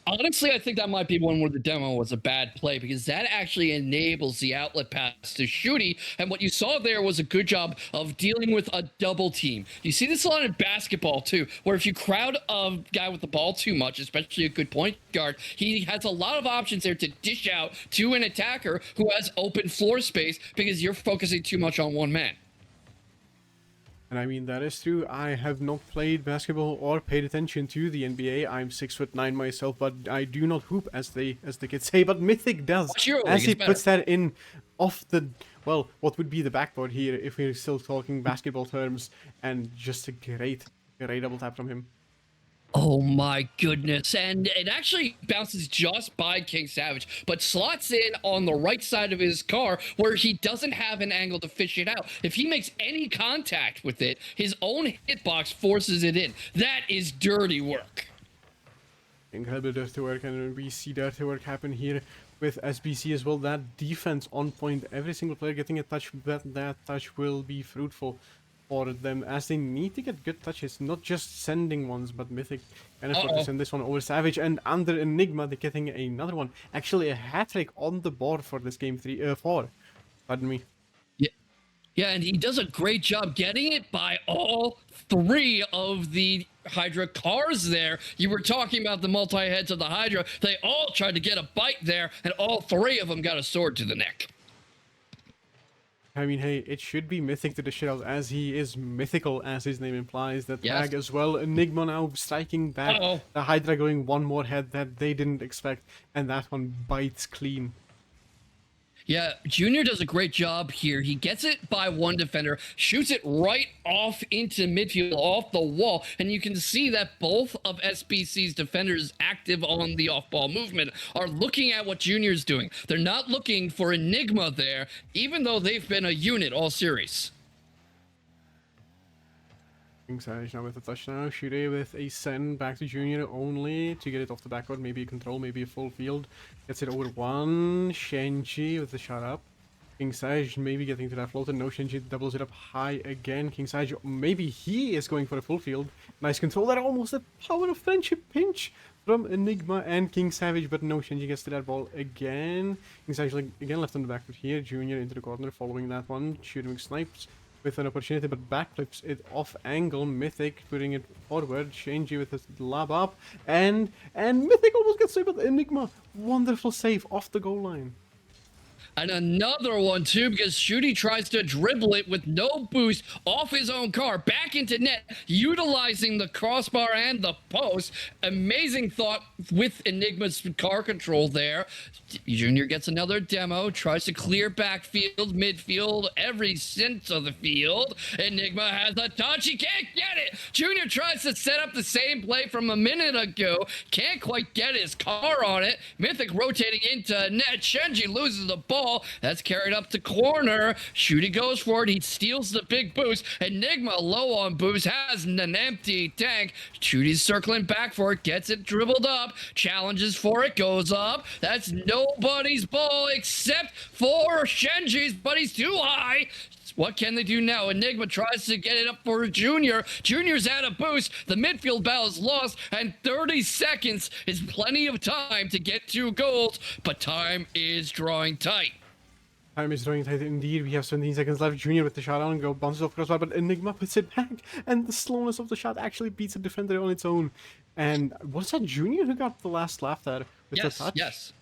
Honestly, I think that might be one where the demo was a bad play because that actually enables the outlet pass to Shooty. And what you saw there was a good job of dealing with a double team. You see this a lot in basketball too, where if you crowd a guy with the ball too much, especially a good point guard, he has a lot of options there to dish out to an attacker who has open floor space because you're focusing too much on one man. And I mean, that is true. I have not played basketball or paid attention to the NBA. I'm 6'9" myself, but I do not hoop, as the kids say. But Mythic does, as he puts that in off the, well, what would be the backboard here if we're still talking basketball terms, and just a great double tap from him. Oh my goodness. And it actually bounces just by King Savage, but slots in on the right side of his car where he doesn't have an angle to fish it out. If he makes any contact with it, his own hitbox forces it in. That is dirty work. Incredible dirty work, and we see dirty work happen here with SBC as well. That defense on point, every single player getting a touch, that touch will be fruitful for them, as they need to get good touches, not just sending ones, but Mythic can afford to send this one over Savage, and under Enigma they're getting another one. Actually, a hat-trick on the board for this game 4. Pardon me. Yeah, and he does a great job getting it by all 3 of the Hydra cars there. You were talking about the multi-heads of the Hydra. They all tried to get a bite there, and all 3 of them got a sword to the neck. I mean, hey, it should be Mythic to the shit out, as he is mythical, as his name implies. That tag as well. Enigma now striking back. The Hydra going one more head that they didn't expect, and that one bites clean. Yeah, Junior does a great job here. He gets it by one defender, shoots it right off into midfield, off the wall, and you can see that both of SBC's defenders active on the off-ball movement are looking at what Junior's doing. They're not looking for Enigma there, even though they've been a unit all series. Savage now with a touchdown. Shure with a send back to Junior only to get it off the backboard. Maybe a control, maybe a full field. Gets it over one. Shenji with the shot up. King Savage maybe getting to that floater. No, Shenji doubles it up high again. King Savage, maybe he is going for a full field. Nice control. That almost a power of friendship pinch from Enigma and King Savage, but no, Shenji gets to that ball again. King Savage again left on the backfoot here. Junior into the corner following that one. Shooting snipes with an opportunity, but backflips it off angle. Mythic putting it forward. Shenji with his lob up, and Mythic almost gets saved, but Enigma, wonderful save off the goal line. And another one too, because Shooty tries to dribble it with no boost off his own car back into net, utilizing the crossbar and the post. Amazing thought with Enigma's car control there. Junior gets another demo, tries to clear backfield, midfield, every sense of the field. Enigma has a touch, he can't get it. Junior tries to set up the same play from a minute ago, can't quite get his car on it. Mythic rotating into net, Shenji loses the ball. That's carried up to corner. Shooty goes for it. He steals the big boost. Enigma low on boost, has an empty tank. Shooty's circling back for it, gets it dribbled up, challenges for it, goes up. That's nobody's ball except for Shenji's, but he's too high. What can they do now? Enigma tries to get it up for Junior. Junior's out of boost. The midfield battle is lost, and 30 seconds is plenty of time to get 2 goals, but time is drawing tight. Time is drawing tight indeed. We have 17 seconds left. Junior with the shot on go, bounces off crossbar, but Enigma puts it back, and the slowness of the shot actually beats a defender on its own. And was that Junior who got the last laugh at with the touch? Yes.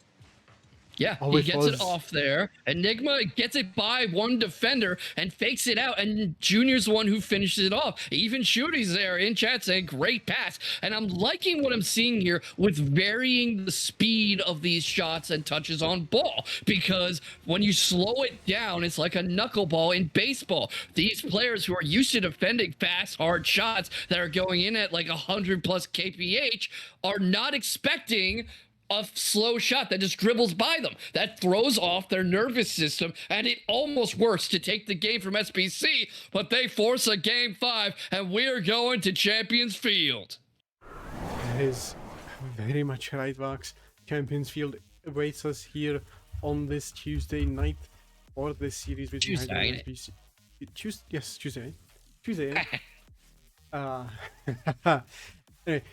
Yeah, Oh, he gets it off there. Enigma gets it by one defender and fakes it out, and Junior's the one who finishes it off. Even Shooty's there in chat saying, great pass. And I'm liking what I'm seeing here with varying the speed of these shots and touches on ball, because when you slow it down, it's like a knuckleball in baseball. These players who are used to defending fast, hard shots that are going in at like 100 plus kph are not expecting a slow shot that just dribbles by them. That throws off their nervous system, and it almost works to take the game from SBC, but they force a game 5, and we're going to Champions Field. That is very much right, Vox. Champions Field awaits us here on this Tuesday night for this series between Hydra and SBC. Yes, Tuesday. Tuesday. Anyway,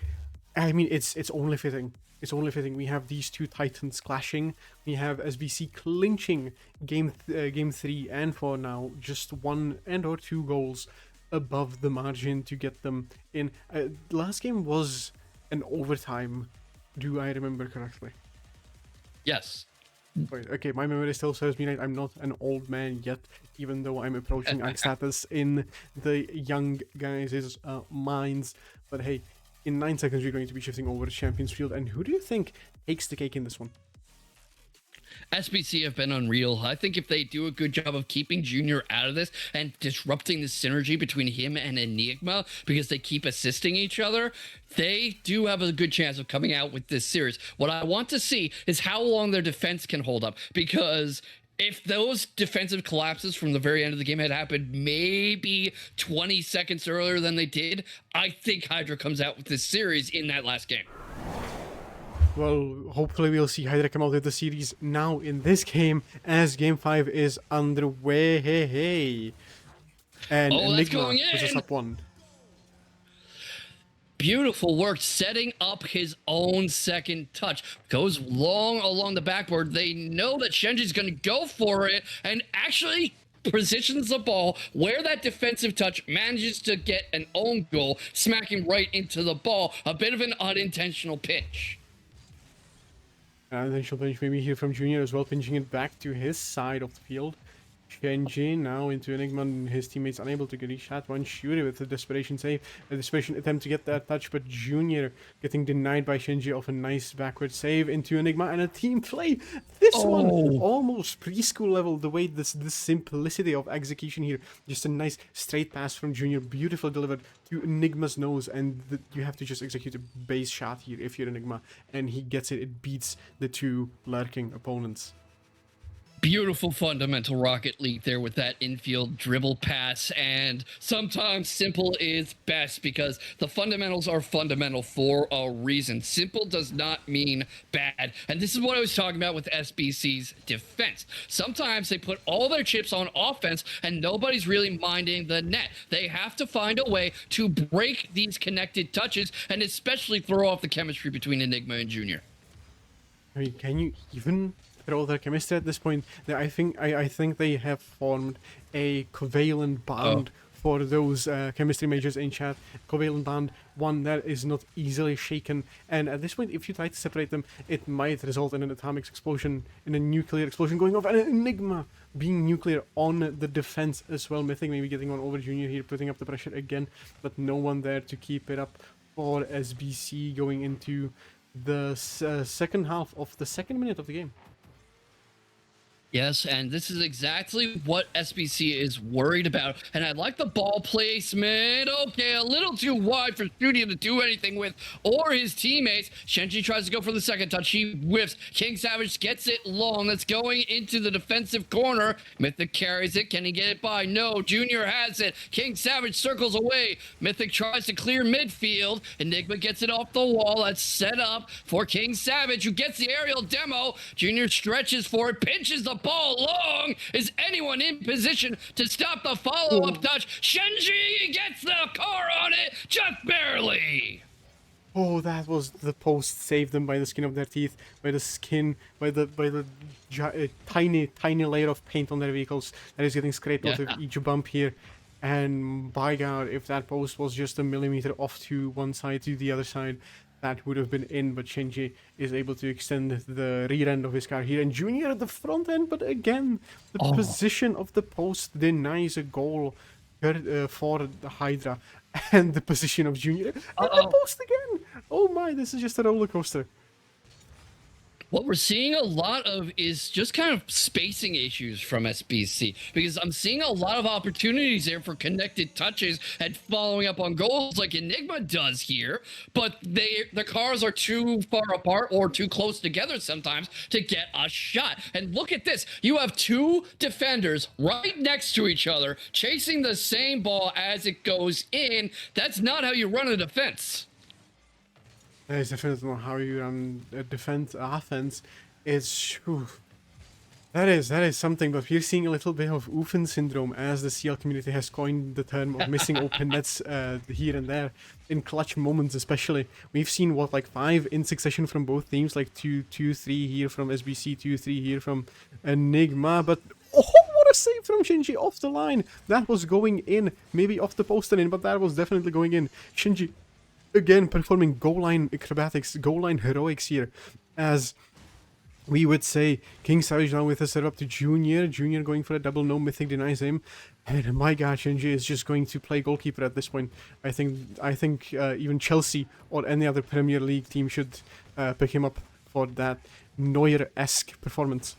I mean, it's only fitting. It's only fitting. We have these two titans clashing. We have SBC clinching game 3, and for now just 1 and/or 2 goals above the margin to get them in. Last game was an overtime. Do I remember correctly? Yes. Wait, okay, my memory still serves me right. I'm not an old man yet, even though I'm approaching Ag status in the young guys' minds. But hey, in 9 seconds, we're going to be shifting over to Champions Field. And who do you think takes the cake in this one? SBC have been unreal. I think if they do a good job of keeping Junior out of this and disrupting the synergy between him and Enigma, because they keep assisting each other, they do have a good chance of coming out with this series. What I want to see is how long their defense can hold up, because if those defensive collapses from the very end of the game had happened maybe 20 seconds earlier than they did, I think Hydra comes out with this series in that last game. Well, hopefully we'll see Hydra come out with the series now in this game, as Game 5 is underway. And Enigma was just up 1. Beautiful work setting up his own second touch. Goes long along the backboard. They know that Shenji's going to go for it and actually positions the ball where that defensive touch manages to get an own goal, smacking right into the ball. A bit of an unintentional pinch. Unintentional pinch maybe here from Junior as well, pinching it back to his side of the field. Shenji now into Enigma, and his teammates unable to reach that one. Shuri with a desperation save, a desperation attempt to get that touch, but Junior getting denied by Shenji of a nice backward save into Enigma, and a team play. This one almost preschool level, the way this simplicity of execution here. Just a nice straight pass from Junior, beautiful delivered to Enigma's nose, and you have to just execute a base shot here if you're Enigma, and he gets it. It beats the 2 lurking opponents. Beautiful fundamental Rocket League there with that infield dribble pass, and sometimes simple is best because the fundamentals are fundamental for a reason. Simple does not mean bad, and this is what I was talking about with SBC's defense. Sometimes they put all their chips on offense and nobody's really minding the net. They have to find a way to break these connected touches and especially throw off the chemistry between Enigma and Junior. I mean, can you even throw their chemistry at this point? I think they have formed a covalent bond for those chemistry majors in chat. Covalent bond, one that is not easily shaken, and at this point if you try to separate them, it might result in an atomic explosion, in a nuclear explosion going off, and an Enigma being nuclear on the defense as well. Mythic maybe getting one over Junior here, putting up the pressure again, but no one there to keep it up for SBC going into the second half of the 2nd minute of the game. Yes, and this is exactly what SBC is worried about. And I like the ball placement. Okay, a little too wide for Studio to do anything with, or his teammates. Shenji tries to go for the second touch. He whiffs. King Savage gets it long. That's going into the defensive corner. Mythic carries it. Can he get it by? No. Junior has it. King Savage circles away. Mythic tries to clear midfield. Enigma gets it off the wall. That's set up for King Savage, who gets the aerial demo. Junior stretches for it, pinches the ball long. Is anyone in position to stop the follow-up touch? Shinji gets the car on it, just barely. Oh, that was the post saved them by the skin of their teeth, by the skin, by the tiny layer of paint on their vehicles that is getting scraped out of each bump here. And by God, if that post was just a millimeter off to one side to the other side, that would have been in. But Shinji is able to extend the rear end of his car here, and Junior at the front end. But again, the position of the post denies a goal for the Hydra, and the position of Junior and the post again. Oh my, this is just a roller coaster. What we're seeing a lot of is just kind of spacing issues from SBC, because I'm seeing a lot of opportunities there for connected touches and following up on goals like Enigma does here, but the cars are too far apart or too close together sometimes to get a shot. And look at this. You have two defenders right next to each other chasing the same ball as it goes in. That's not how you run a defense. That is definitely not how you run a offense. It's that is something, but we're seeing a little bit of Ufen syndrome, as the CL community has coined the term of missing open nets here and there in clutch moments. Especially, we've seen like 5 in succession from both teams, like 2-3 here from SBC, 2-3 here from Enigma. But what a save from Shinji off the line! That was going in, maybe off the post and in, but that was definitely going in. Shinji again performing goal line acrobatics, goal line heroics here, as we would say. King Savage now with a set up to Junior. Junior going for a double, no Mythic denies him. And my God, Shinji is just going to play goalkeeper at this point. I think even Chelsea or any other Premier League team should pick him up for that Neuer-esque performance.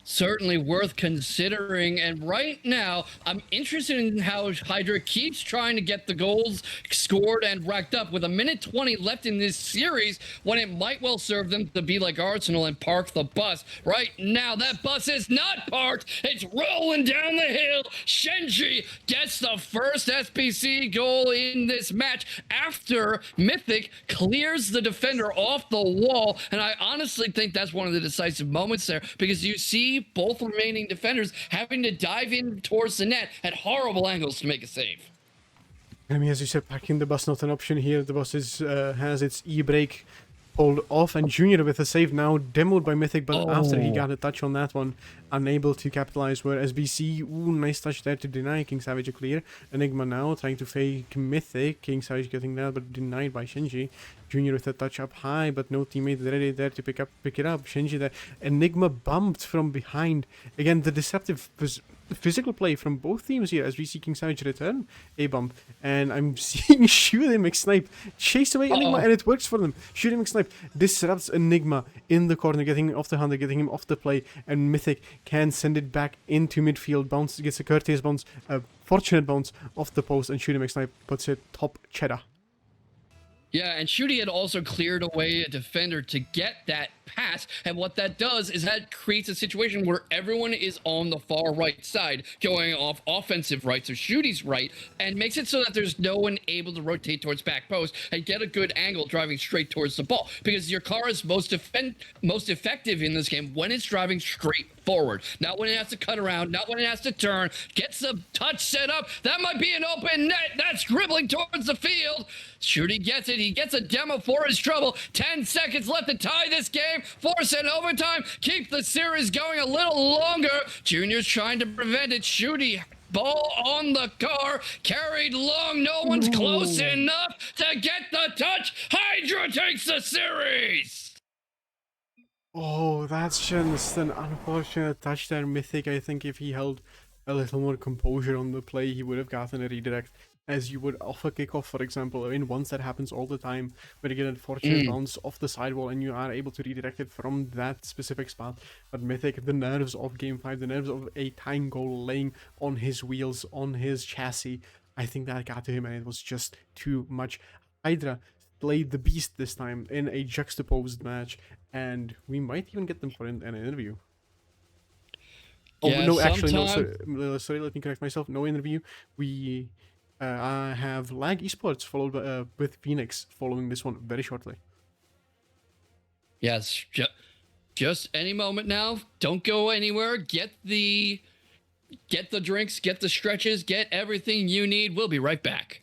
Certainly worth considering. And right now, I'm interested in how Hydra keeps trying to get the goals scored and racked up with a minute 20 left in this series, when it might well serve them to be like Arsenal and park the bus. Right now, that bus is not parked. It's rolling down the hill. Shinji gets the first SPC goal in this match after Mythic clears the defender off the wall. And I honestly think that's one of the decisive moments there, because you see both remaining defenders having to dive in towards the net at horrible angles to make a save. I mean, as you said, parking the bus not an option here. The bus has its e-brake pulled off, and Junior with a save now demoed by Mythic, but after he got a touch on that one, unable to capitalize. Where SBC, nice touch there to deny King Savage a clear. Enigma now trying to fake Mythic. King Savage getting that, but denied by Shinji. Junior with a touch up high, but no teammate ready there to pick it up. Shinji there. Enigma bumped from behind. Again, the deceptive physical play from both teams here, as we see King Savage return a bump, and I'm seeing Shoot Him McSnipe chase away Enigma, and it works for them. Shoot Him McSnipe disrupts Enigma in the corner, getting him off the hunter, getting him off the play, and Mythic can send it back into midfield. Bounce, gets a courteous bounce, a fortunate bounce off the post, and Shoot Him McSnipe puts it top cheddar. Yeah, and Shooty had also cleared away a defender to get that pass, and what that does is that creates a situation where everyone is on the far right side, going off offensive right, so Shooty's right, and makes it so that there's no one able to rotate towards back post and get a good angle driving straight towards the ball, because your car is most effective in this game when it's driving straight forward, not when it has to cut around, not when it has to turn. Gets the touch set up. That might be an open net. That's dribbling towards the field. Shooty gets it. He gets a demo for his trouble. 10 seconds left to tie this game. Force an overtime. Keep the series going a little longer. Junior's trying to prevent it. Shooty, ball on the car, carried long. No one's close enough to get the touch. Hydra takes the series. Oh, that's just an unfortunate touch there. Mythic, I think if he held a little more composure on the play, he would have gotten a redirect, as you would off a kickoff, for example. I mean, once that happens all the time, where you get a fortunate bounce off the sidewall and you are able to redirect it from that specific spot. But Mythic, the nerves of Game 5, the nerves of a tying goal laying on his wheels, on his chassis, I think that got to him, and it was just too much. Hydra played the beast this time in a juxtaposed match, and we might even get them for an interview. Oh, yeah, no, actually, no, sorry, let me correct myself. No interview. We have Lag Esports followed with Phoenix following this one very shortly. Yes, Just any moment now. Don't go anywhere. Get the drinks, get the stretches, get everything you need. We'll be right back.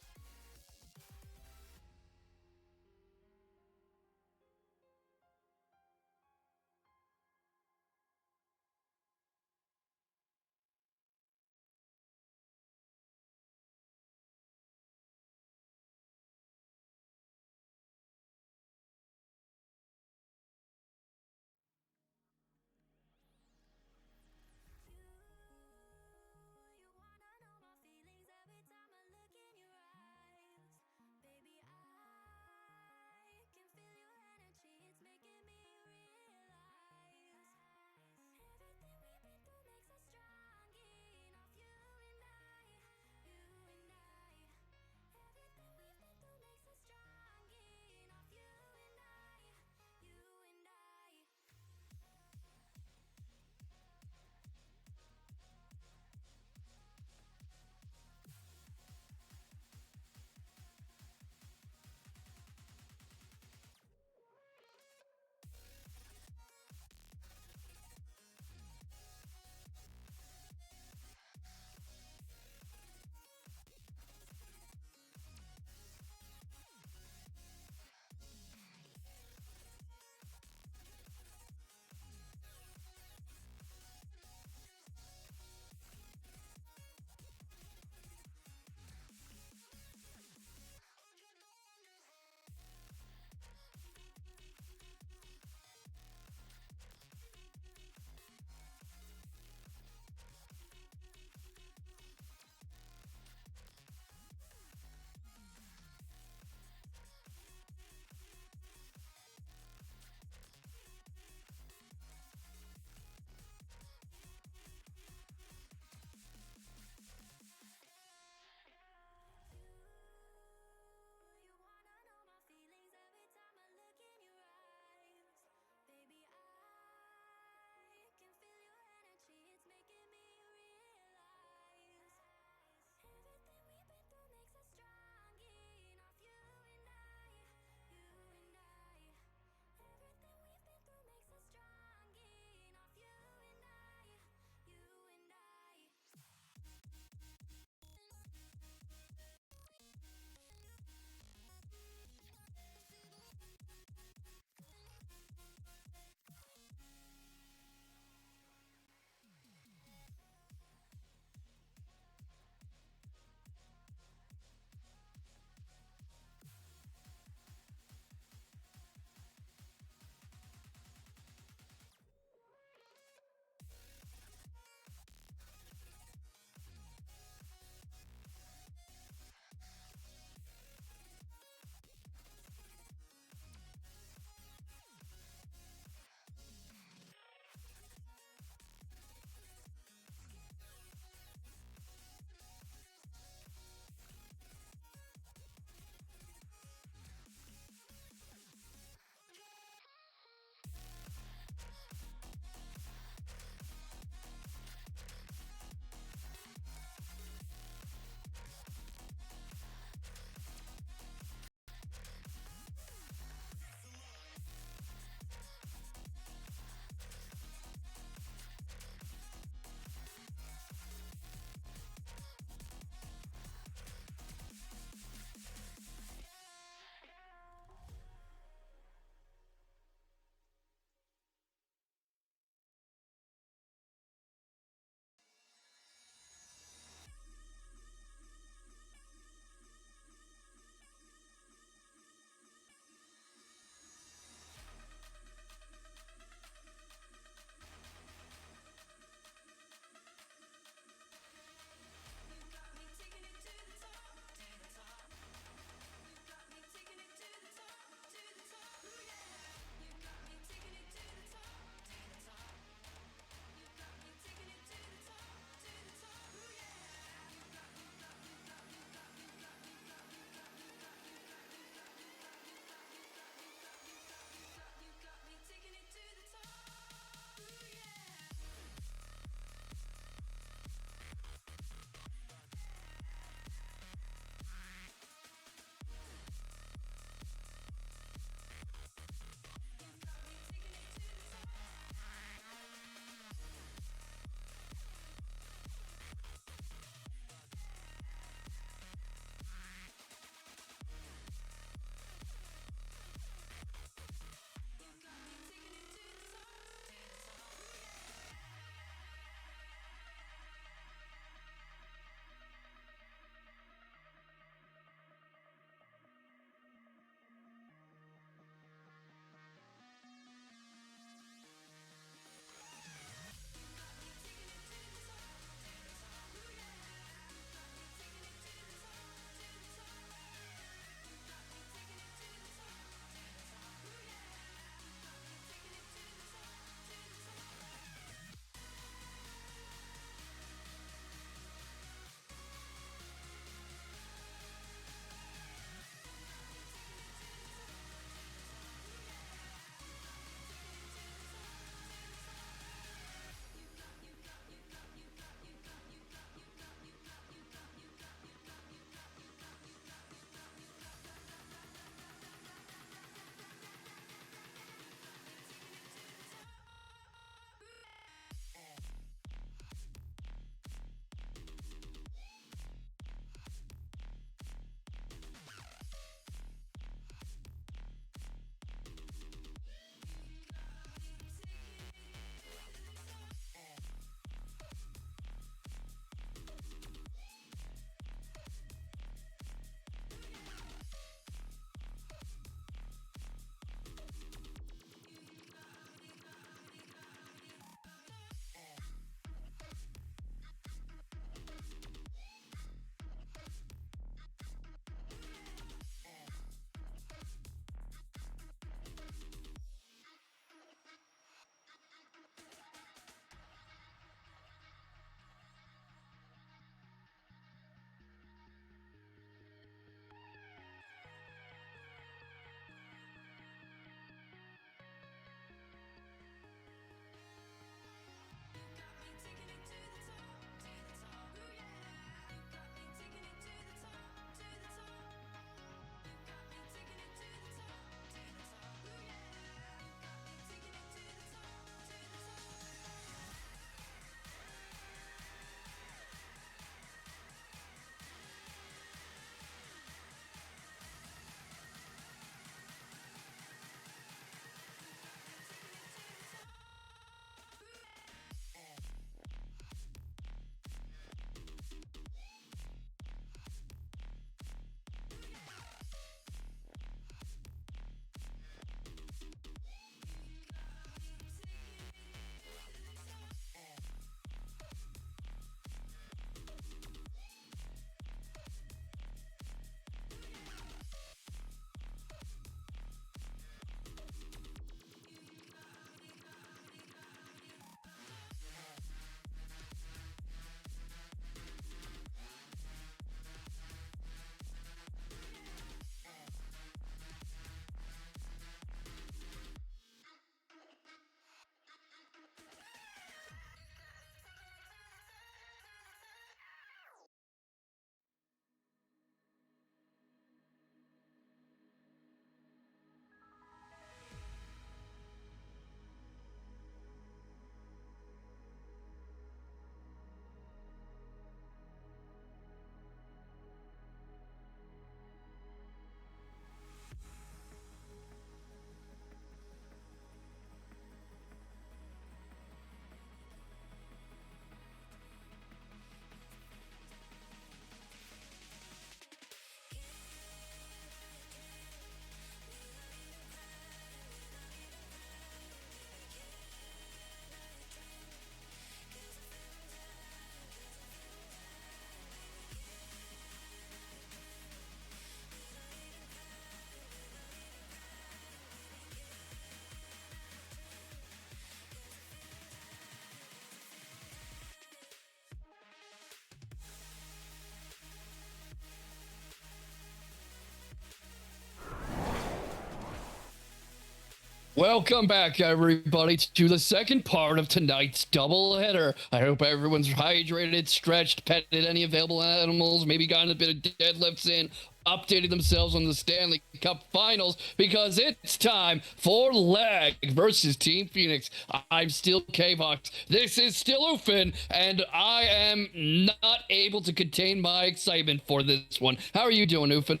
Welcome back, everybody, to the second part of tonight's doubleheader. I hope everyone's hydrated, stretched, petted any available animals, maybe gotten a bit of deadlifts in, updated themselves on the Stanley Cup Finals, because it's time for Lag versus Team Phoenix. I'm still K-Vox. This is still Ufin, and I am not able to contain my excitement for this one. How are you doing, Ufin?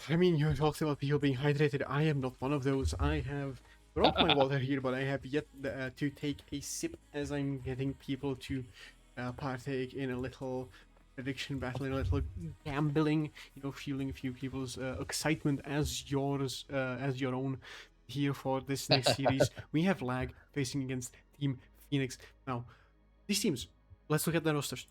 I mean, you talked about people being hydrated. I am not one of those. I have brought my water here, but I have yet to take a sip as I'm getting people to partake in a little prediction battle, in a little gambling, fueling a few people's excitement as yours, as your own here for this next series. We have Lag facing against Team Phoenix. Now, these teams, let's look at their rosters.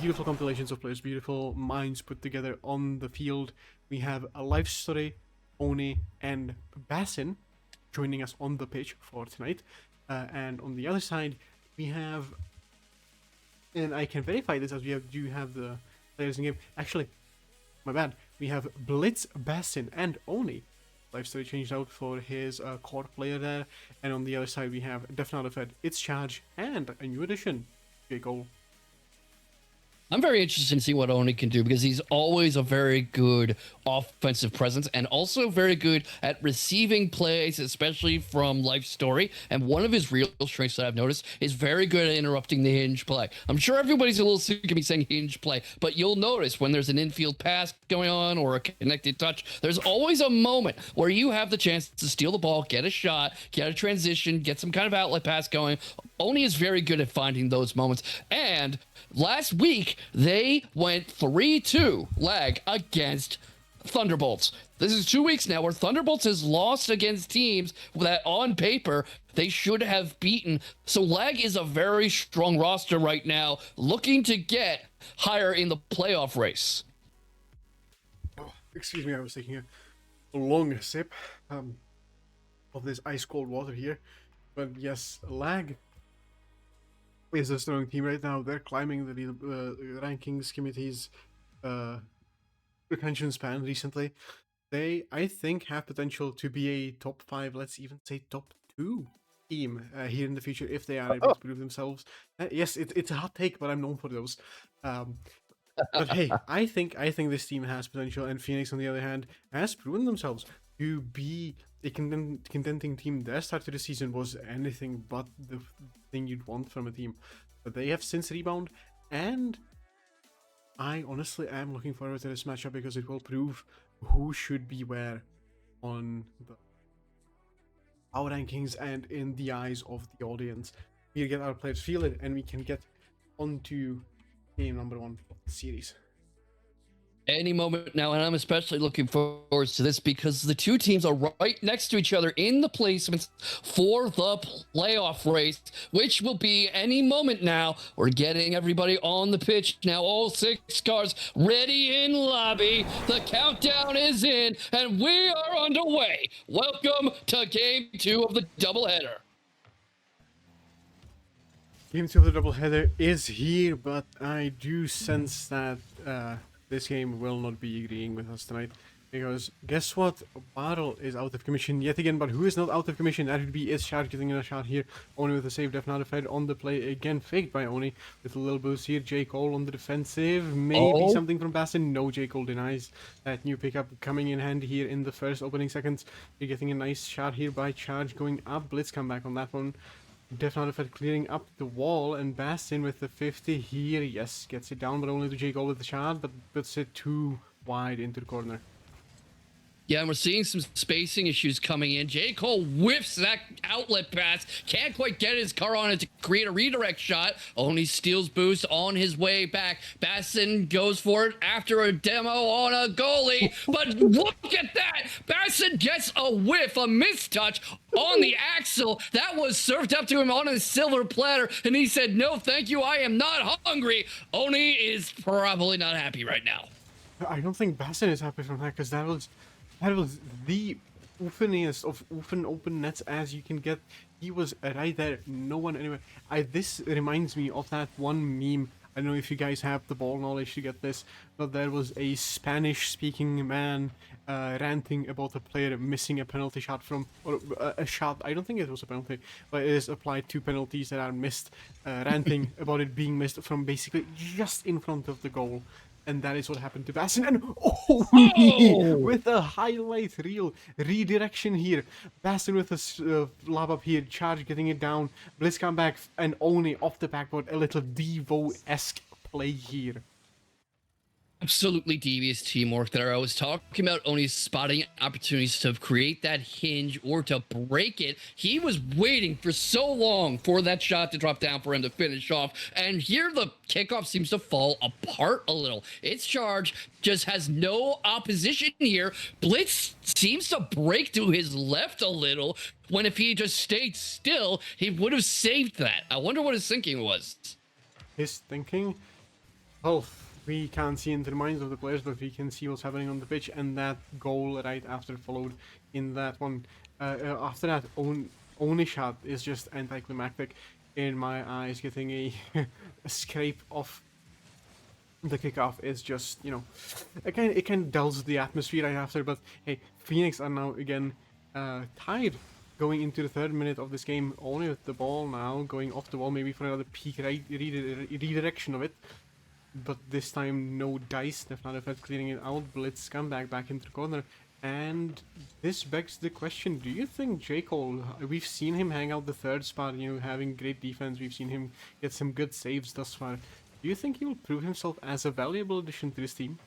Beautiful compilations of players, beautiful minds put together on the field. We have a Life Story, Oni, and Bassin joining us on the pitch for tonight. And on the other side, we have, and I can verify this as we do have the players in game. Actually, my bad. We have Blitz, Bassin, and Oni. Life Story changed out for his core player there. And on the other side, we have Definitely Fed, It's Charge, and a new addition, J. Cole. I'm very interested to see what Oni can do because he's always a very good offensive presence and also very good at receiving plays, especially from Life Story. And one of his real strengths that I've noticed is very good at interrupting the hinge play. I'm sure everybody's a little sick of me saying hinge play, but you'll notice when there's an infield pass going on or a connected touch, there's always a moment where you have the chance to steal the ball, get a shot, get a transition, get some kind of outlet pass going. Oni is very good at finding those moments. And last week, they went 3-2 Lag against Thunderbolts. This is 2 weeks now where Thunderbolts has lost against teams that on paper they should have beaten. So Lag is a very strong roster right now, looking to get higher in the playoff race. Oh, excuse me, I was taking a long sip of this ice cold water here. But yes, Lag is a strong team right now. They're climbing the rankings committee's retention span recently. They, I think, have potential to be a top 5, let's even say top 2 team here in the future if they are able to prove themselves. Yes, it's a hot take, but I'm known for those. But hey, I think this team has potential, and Phoenix, on the other hand, has proven themselves to be a contending team. Their start to the season was anything but the thing you'd want from a team, but they have since rebound, and I honestly am looking forward to this matchup because it will prove who should be where on the our rankings and in the eyes of the audience. We get our players fielded, and we can get onto game number 1 of the series. Any moment now, and I'm especially looking forward to this because the two teams are right next to each other in the placements for the playoff race, which will be any moment now. We're getting everybody on the pitch now, all 6 cars ready in lobby. The countdown is in, and we are underway. Welcome to Game 2 of the doubleheader. Game 2 of the doubleheader is here, but I do sense that this game will not be agreeing with us tonight, because guess what? Battle is out of commission yet again, but who is not out of commission? That would be Is getting in a shot here. Oni with a save, definitely fed on the play again, faked by Oni with a little boost here. J. Cole on the defensive, maybe something from Bassin. No, J. Cole denies that new pickup coming in handy here in the first opening seconds. You're getting a nice shot here by Charge going up. Blitz come back on that one. Definitely Fed clearing up the wall, and Bastin with the 50 here. Yes, gets it down, but only to J. Cole with the shot, but puts it too wide into the corner. Yeah, and we're seeing some spacing issues coming in. J. Cole whiffs that outlet pass. Can't quite get his car on it to create a redirect shot. Only steals boost on his way back. Bassin goes for it after a demo on a goalie. But look at that. Bassin gets a whiff, a mistouch on the axle. That was served up to him on a silver platter. And he said, "No, thank you. I am not hungry." Oni is probably not happy right now. I don't think Bassin is happy from that, because that was the oofeniest of open nets as you can get. He was right there, no one anywhere. This reminds me of that one meme I don't know if you guys have the ball knowledge to get this, but there was a Spanish-speaking man ranting about a player missing a penalty shot from, or a shot, I don't think it was a penalty, but it is applied to penalties that are missed, ranting about it being missed from basically just in front of the goal. And that is what happened to Bastion. And Oh! with a highlight reel redirection here. Bastion with a lob up here, Charge getting it down. Blitz come back and only off the backboard. A little Devo-esque play here. Absolutely devious teamwork there. I was talking about only spotting opportunities to create that hinge or to break it. He was waiting for so long for that shot to drop down for him to finish off. And here the kickoff seems to fall apart a little. Its charge just has no opposition here. Blitz seems to break to his left a little, when if he just stayed still, he would have saved that. I wonder what his thinking was. His thinking? Well, we can't see into the minds of the players, but we can see what's happening on the pitch, and that goal right after followed in that one. After that, only shot is just anticlimactic in my eyes. Getting a, a scrape off the kickoff is just, you know, it kind of dulls the atmosphere right after. But hey, Phoenix are now again tied going into the 3rd minute of this game, only with the ball now going off the wall, maybe for another peak redirection of it. But this time, no dice. Definitely Fed clearing it out. Blitz scumbag back into the corner. And this begs the question, do you think J. Cole, we've seen him hang out the 3rd spot, you know, having great defense. We've seen him get some good saves thus far. Do you think he will prove himself as a valuable addition to this team?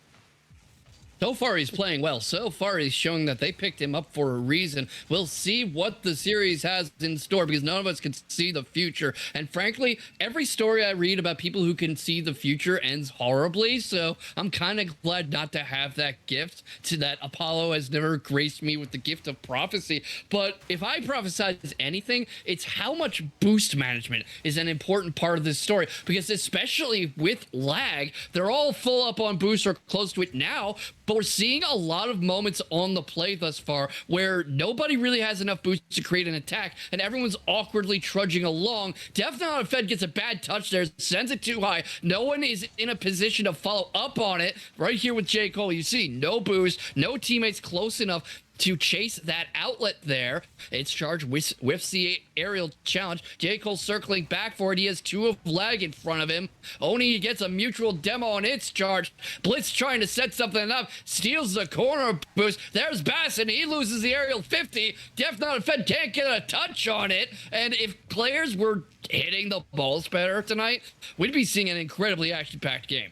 So far, he's playing well. So far, he's showing that they picked him up for a reason. We'll see what the series has in store because none of us can see the future. And frankly, every story I read about people who can see the future ends horribly. So I'm kind of glad not to have that gift, to that Apollo has never graced me with the gift of prophecy. But if I prophesize anything, it's how much boost management is an important part of this story. Because especially with lag, they're all full up on boost or close to it now. But we're seeing a lot of moments on the play thus far where nobody really has enough boost to create an attack, and everyone's awkwardly trudging along. Definitely not a Fed gets a bad touch there, sends it too high. No one is in a position to follow up on it. Right here with J. Cole, you see no boost, no teammates close enough to chase that outlet there. It's Charge whiffs the aerial challenge. J. Cole circling back for it. He has 2 of lag in front of him. Oni gets a mutual demo on its Charge. Blitz trying to set something up. Steals the corner boost. There's Basson. He loses the aerial 50. Def Not a Fed can't get a touch on it. And if players were hitting the balls better tonight, we'd be seeing an incredibly action-packed game.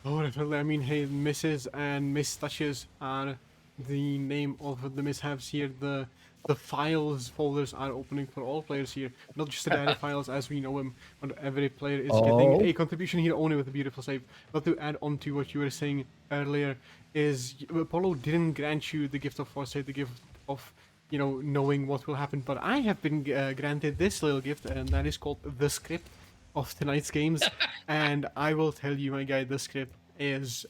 Oh, definitely. I mean, hey, misses and missed touches are the name of the mishaps here. The files folders are opening for all players here, not just the data files as we know them, but every player is getting a contribution here, only with a beautiful save. But to add on to what you were saying earlier, is Apollo didn't grant you the gift of foresight, the gift of, you know, knowing what will happen, but I have been granted this little gift, and that is called the script of tonight's games. And I will tell you, my guy, the script is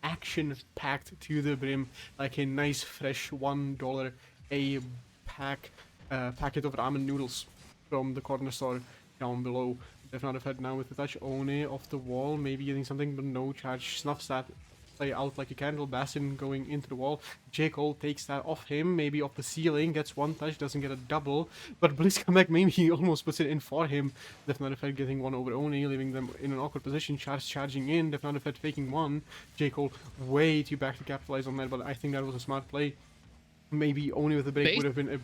action-packed to the brim, like a nice fresh $1 a packet of ramen noodles from the corner store down below. Definitely Fed now with the touch, One off the wall, maybe getting something, but no. Charge snuffs that play out like a candle. Bassin going into the wall. J. Cole takes that off him, maybe off the ceiling, gets 1 touch, doesn't get a double, but Blitz come back, maybe he almost puts it in for him. Definitely Fed getting 1 over One, leaving them in an awkward position. Charge charging in, Definitely Fed faking 1. J. Cole way too back to capitalize on that, but I think that was a smart play. Maybe only with a break would have been a...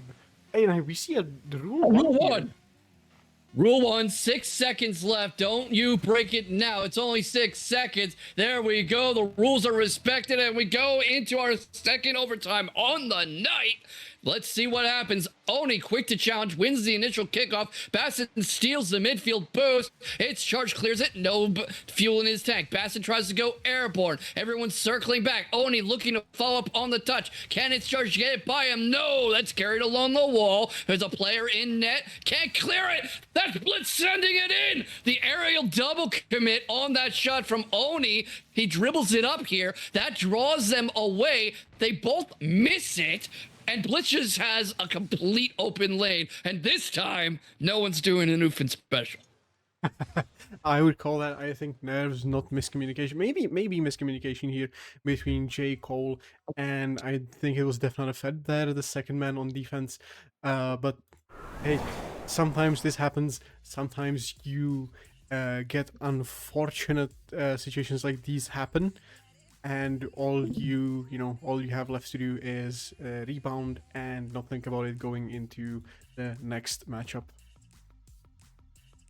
Hey, we see a rule one. Rule 1, 6 seconds left. Don't you break it now. It's only 6 seconds. There we go. The rules are respected, and we go into our second overtime on the night. Let's see what happens. Oni, quick to challenge, wins the initial kickoff. Bassin steals the midfield boost. Its Charge clears it. No fuel in his tank. Bassin tries to go airborne. Everyone's circling back. Oni looking to follow up on the touch. Can its Charge get it by him? No, that's carried along the wall. There's a player in net. Can't clear it. That's Blitz sending it in. The aerial double commit on that shot from Oni. He dribbles it up here. That draws them away. They both miss it. And Blitz just has a complete open lane. And this time, no one's doing an Oofin special. I would call that, I think, nerves, not miscommunication. Maybe miscommunication here between J. Cole, and I think it was definitely Fed there, the second man on defense. But hey, sometimes this happens. Sometimes you get unfortunate situations like these happen, and all you have left to do is rebound and not think about it going into the next matchup.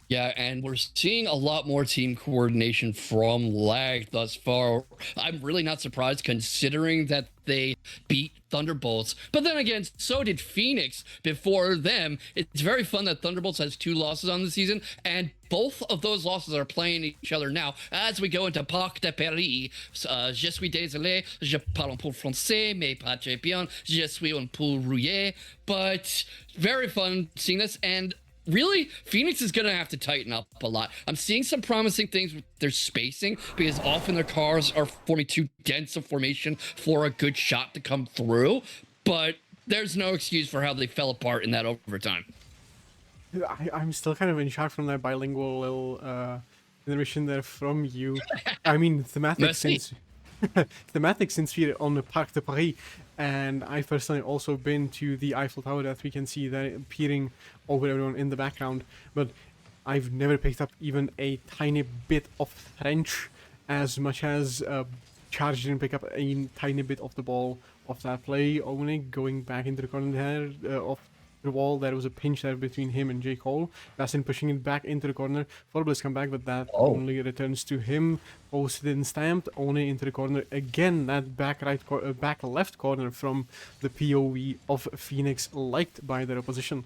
Yeah, and we're seeing a lot more team coordination from Lag thus far. I'm really not surprised considering that they beat Thunderbolts. But then again, so did Phoenix before them. It's very fun that Thunderbolts has 2 losses on the season, and both of those losses are playing each other now as we go into Parc de Paris. Je suis désolé, je parle un peu français, mais pas très bien. Je suis un peu rouillé. But very fun seeing this, and really, Phoenix is going to have to tighten up a lot. I'm seeing some promising things with their spacing because often their cars are forming too dense a formation for a good shot to come through. But there's no excuse for how they fell apart in that overtime. I'm still kind of in shock from that bilingual little intermission there from you. I mean, thematic Merci. since we're on the Parc de Paris, and I've personally also been to the Eiffel Tower that we can see that peering over everyone in the background, but I've never picked up even a tiny bit of French as much as Charge didn't pick up a tiny bit of the ball of that play, only going back into the corner there of the wall. There was a pinch there between him and J. Cole. Bassin pushing it back into the corner for Bliss come back, but that only returns to him. Posted and stamped, only into the corner again. That back left corner from the POV of Phoenix, liked by their opposition.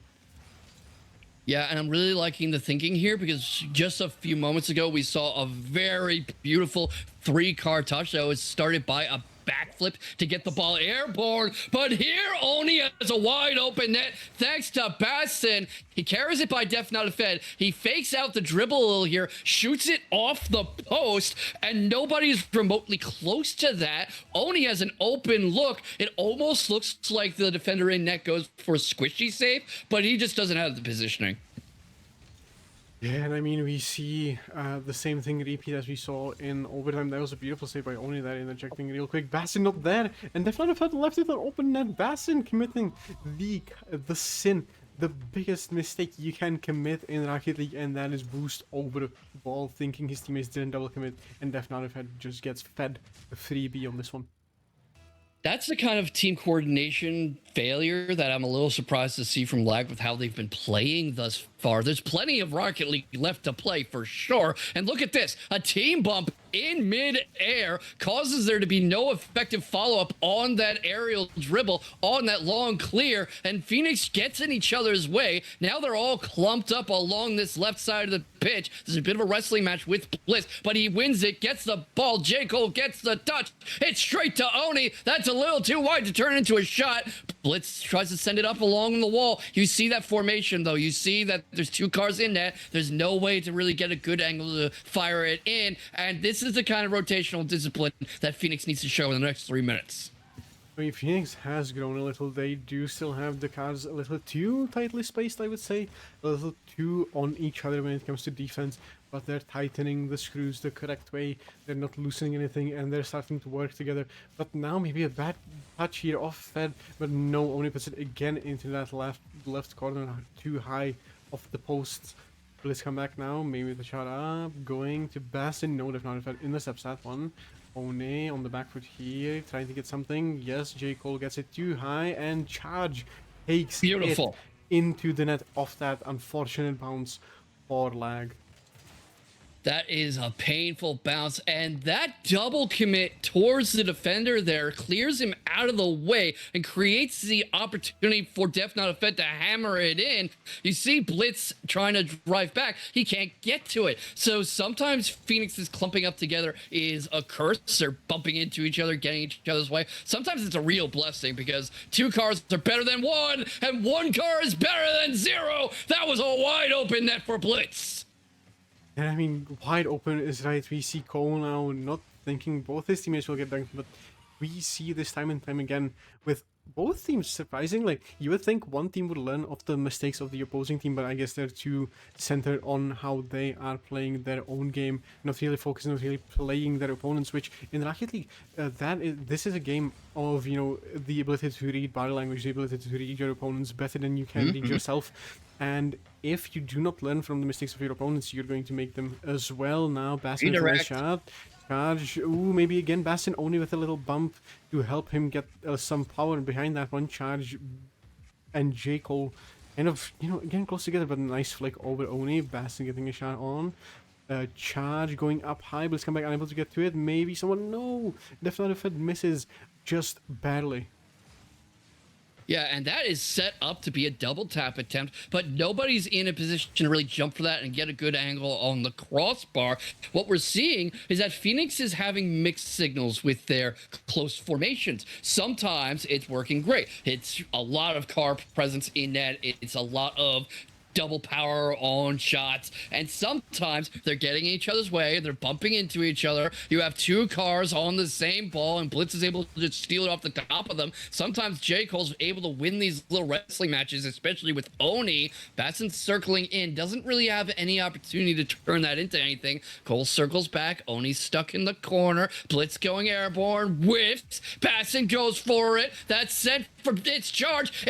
Yeah, and I'm really liking the thinking here because just a few moments ago, we saw a very beautiful 3-car touch that was started by a backflip to get the ball airborne. But here, Oni has a wide open net thanks to Bassin. He carries it by Def Not a Fed. He fakes out the dribble a little here, shoots it off the post, and nobody's remotely close to that. Oni has an open look. It almost looks like the defender in net goes for a squishy save, but he just doesn't have the positioning. Yeah, and I mean, we see the same thing repeat as we saw in overtime. That was a beautiful save by Oni there, interjecting real quick. Bassin not there, and Deflated Fed left it an open net. Bassin committing the sin, the biggest mistake you can commit in Rocket League, and that is boost over the ball, thinking his teammates didn't double commit, and Deflated Fed just gets fed a freebie on this one. That's the kind of team coordination failure that I'm a little surprised to see from Lag with how they've been playing thus far. There's plenty of Rocket League left to play for sure. And look at this, a team bump in mid-air causes there to be no effective follow-up on that aerial dribble, on that long clear, and Phoenix gets in each other's way. Now they're all clumped up along this left side of the pitch. There's a bit of a wrestling match with Bliss, but he wins it, gets the ball. J. Cole gets the touch. It's straight to Oni. That's a little too wide to turn into a shot. Blitz tries to send it up along the wall. You see that formation, though. You see that there's 2 cars in net. There's no way to really get a good angle to fire it in, and this is the kind of rotational discipline that Phoenix needs to show in the next 3 minutes. I mean, Phoenix has grown a little. They do still have the cars a little too tightly spaced, I would say. A little too on each other when it comes to defense. But they're tightening the screws the correct way. They're not loosening anything, and they're starting to work together. But now maybe a bad touch here off Fed. But no, only puts it again into that left corner, too high off the posts. Let's come back now. Maybe the shot up. Going to Bassin. No, they've not intercepts that one. One on the back foot here, trying to get something. Yes, J. Cole gets it too high, and Charge takes Beautiful. it into the net off that unfortunate bounce for Lag. That is a painful bounce, and that double commit towards the defender there clears him out of the way and creates the opportunity for Def Not a Fed to hammer it in. You see Blitz trying to drive back. He can't get to it. So sometimes Phoenix's clumping up together is a curse. They're bumping into each other, getting each other's way. Sometimes it's a real blessing because 2 cars are better than 1, and 1 car is better than 0. That was a wide open net for Blitz. And I mean, wide open is right. We see Cole now not thinking both his teammates will get dunked, but we see this time and time again with both teams, surprisingly, you would think one team would learn of the mistakes of the opposing team, but I guess they're too centered on how they are playing their own game, not really focusing, not really playing their opponents. Which in Rocket League, this is a game of the ability to read body language, the ability to read your opponents better than you can read yourself. And if you do not learn from the mistakes of your opponents, you're going to make them as well. Now, Bastion with a nice shot. Charge. Ooh, maybe again Bastion only with a little bump to help him get some power behind that one. Charge and J. Cole kind of, again close together, but a nice flick over Oni. Bastion getting a shot on. Charge going up high, but it's come back unable to get to it. Maybe someone, no! Definitely misses just barely. Yeah, and that is set up to be a double tap attempt, but nobody's in a position to really jump for that and get a good angle on the crossbar. What we're seeing is that Phoenix is having mixed signals with their close formations. Sometimes it's working great. It's a lot of car presence in net. It's a lot of double power on shots, and sometimes they're getting in each other's way, they're bumping into each other. You have two cars on the same ball and Blitz is able to just steal it off the top of them. Sometimes J. Cole's able to win these little wrestling matches, especially with Oni. Bastion circling in, doesn't really have any opportunity to turn that into anything. Cole circles back, Oni's stuck in the corner, Blitz going airborne, whiffs, Bastion goes for it, that's set for its charge